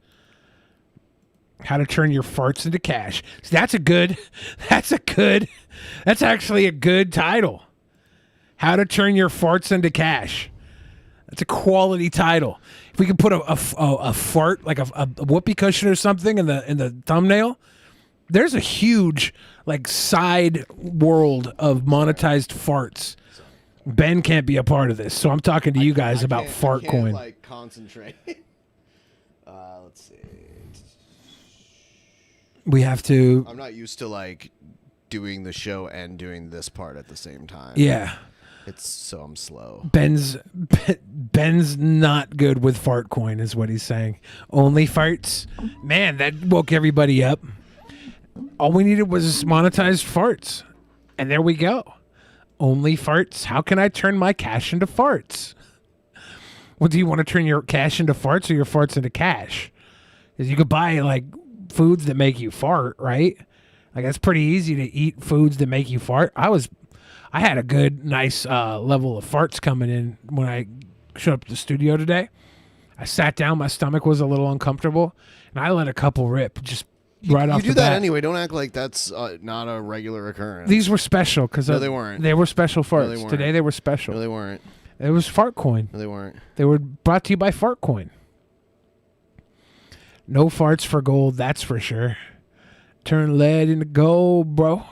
How to turn your farts into cash. So that's actually a good title. How to turn your farts into cash. That's a quality title. If we could put a fart, like a whoopee cushion or something in the thumbnail, there's a huge side world of monetized farts. Ben can't be a part of this, so I'm talking to you guys about fart coin. Concentrate. Let's see. We have to. I'm not used to doing the show and doing this part at the same time. Yeah. I'm slow. Ben's not good with fart coin, is what he's saying. Only farts. Man, that woke everybody up. All we needed was monetized farts, and there we go. Only farts. How can I turn my cash into farts? Well, do you want to turn your cash into farts or your farts into cash? Because you could buy foods that make you fart, right? It's pretty easy to eat foods that make you fart. I had a good, nice level of farts coming in when I showed up to the studio today. I sat down, my stomach was a little uncomfortable, and I let a couple rip just right off the bat. You do that anyway. Don't act like that's not a regular occurrence. These were special because no, they weren't. They were special farts. No, they weren't. Today they were special. No, they weren't. It was Fart Coin. No, they weren't. They were brought to you by Fart Coin. No farts for gold, that's for sure. Turn lead into gold, bro.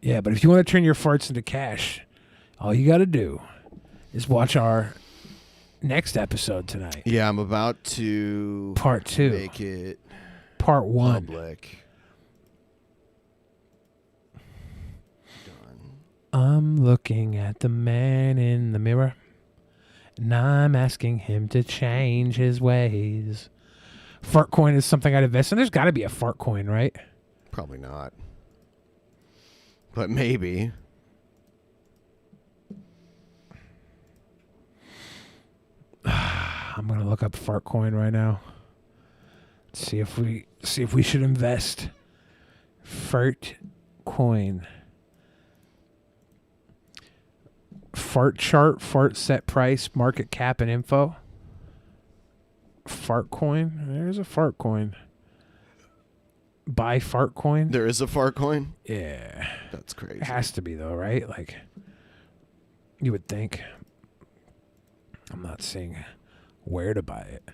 Yeah, but if you want to turn your farts into cash, all you got to do is watch our next episode tonight. Yeah, I'm about to Part 2. make it Part 1. public. I'm looking at the man in the mirror, and I'm asking him to change his ways. Fart coin is something I'd invest in. There's got to be a fart coin, right? Probably not. But maybe. I'm gonna look up fart coin right now. See if we should invest. Fart coin. Fart chart, fart set price, market cap, and info. Fart coin. There's a fart coin. Buy fart coin. There is a fart coin? Yeah. That's crazy. It has to be though, right? Like, you would think. I'm not seeing where to buy it.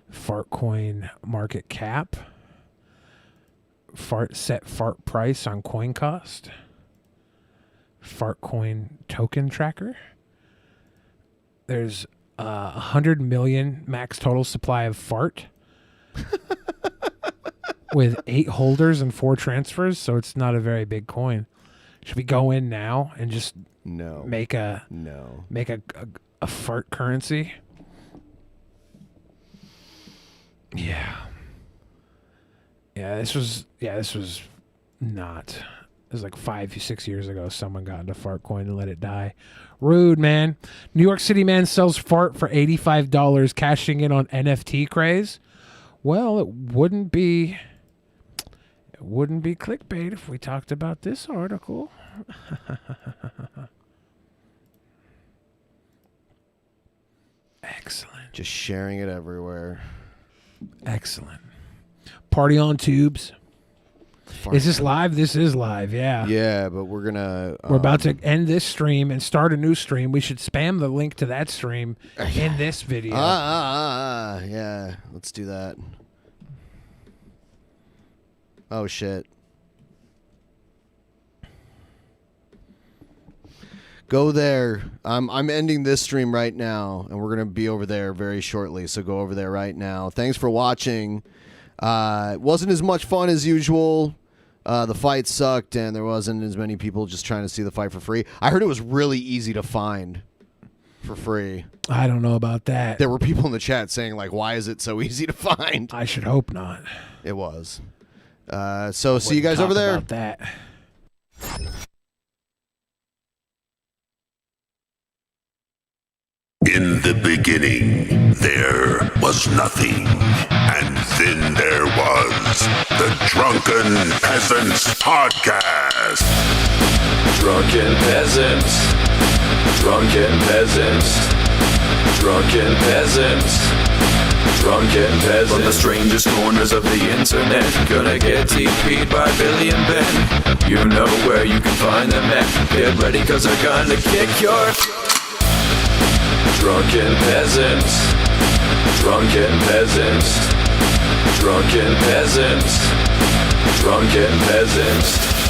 Fart coin market cap. Fart set fart price on coin cost. Fart coin token tracker. There's 100 million max total supply of fart with 8 holders and 4 transfers, so it's not a very big coin. Should we go in now and just make a fart currency? Yeah. This was not. It was like 5-6 years ago. Someone got into fart coin and let it die. Rude, man. New York City man sells fart for $85, cashing in on NFT craze. Well, it wouldn't be clickbait if we talked about this article. Excellent. Just sharing it everywhere. Excellent. Party on tubes. Is this live? This is live, yeah. Yeah, but we're gonna... we're about to end this stream and start a new stream. We should spam the link to that stream in this video. Yeah, let's do that. Oh, shit. Go there. I'm ending this stream right now, and we're going to be over there very shortly, so go over there right now. Thanks for watching. It wasn't as much fun as usual. The fight sucked, and there wasn't as many people just trying to see the fight for free. I heard it was really easy to find for free. I don't know about that. There were people in the chat saying, like, why is it so easy to find? I should hope not. It was. So see you guys over there. About that. In the beginning, there was nothing. And then there was the Drunken Peasants Podcast. Drunken Peasants. Drunken Peasants. Drunken Peasants. Drunken Peasants. From the strangest corners of the internet, gonna get TP'd by Billy and Ben. You know where you can find them at. Get ready, cause they're gonna kick your... Drunken Peasants. Drunken Peasants. Drunken Peasants. Drunken Peasants.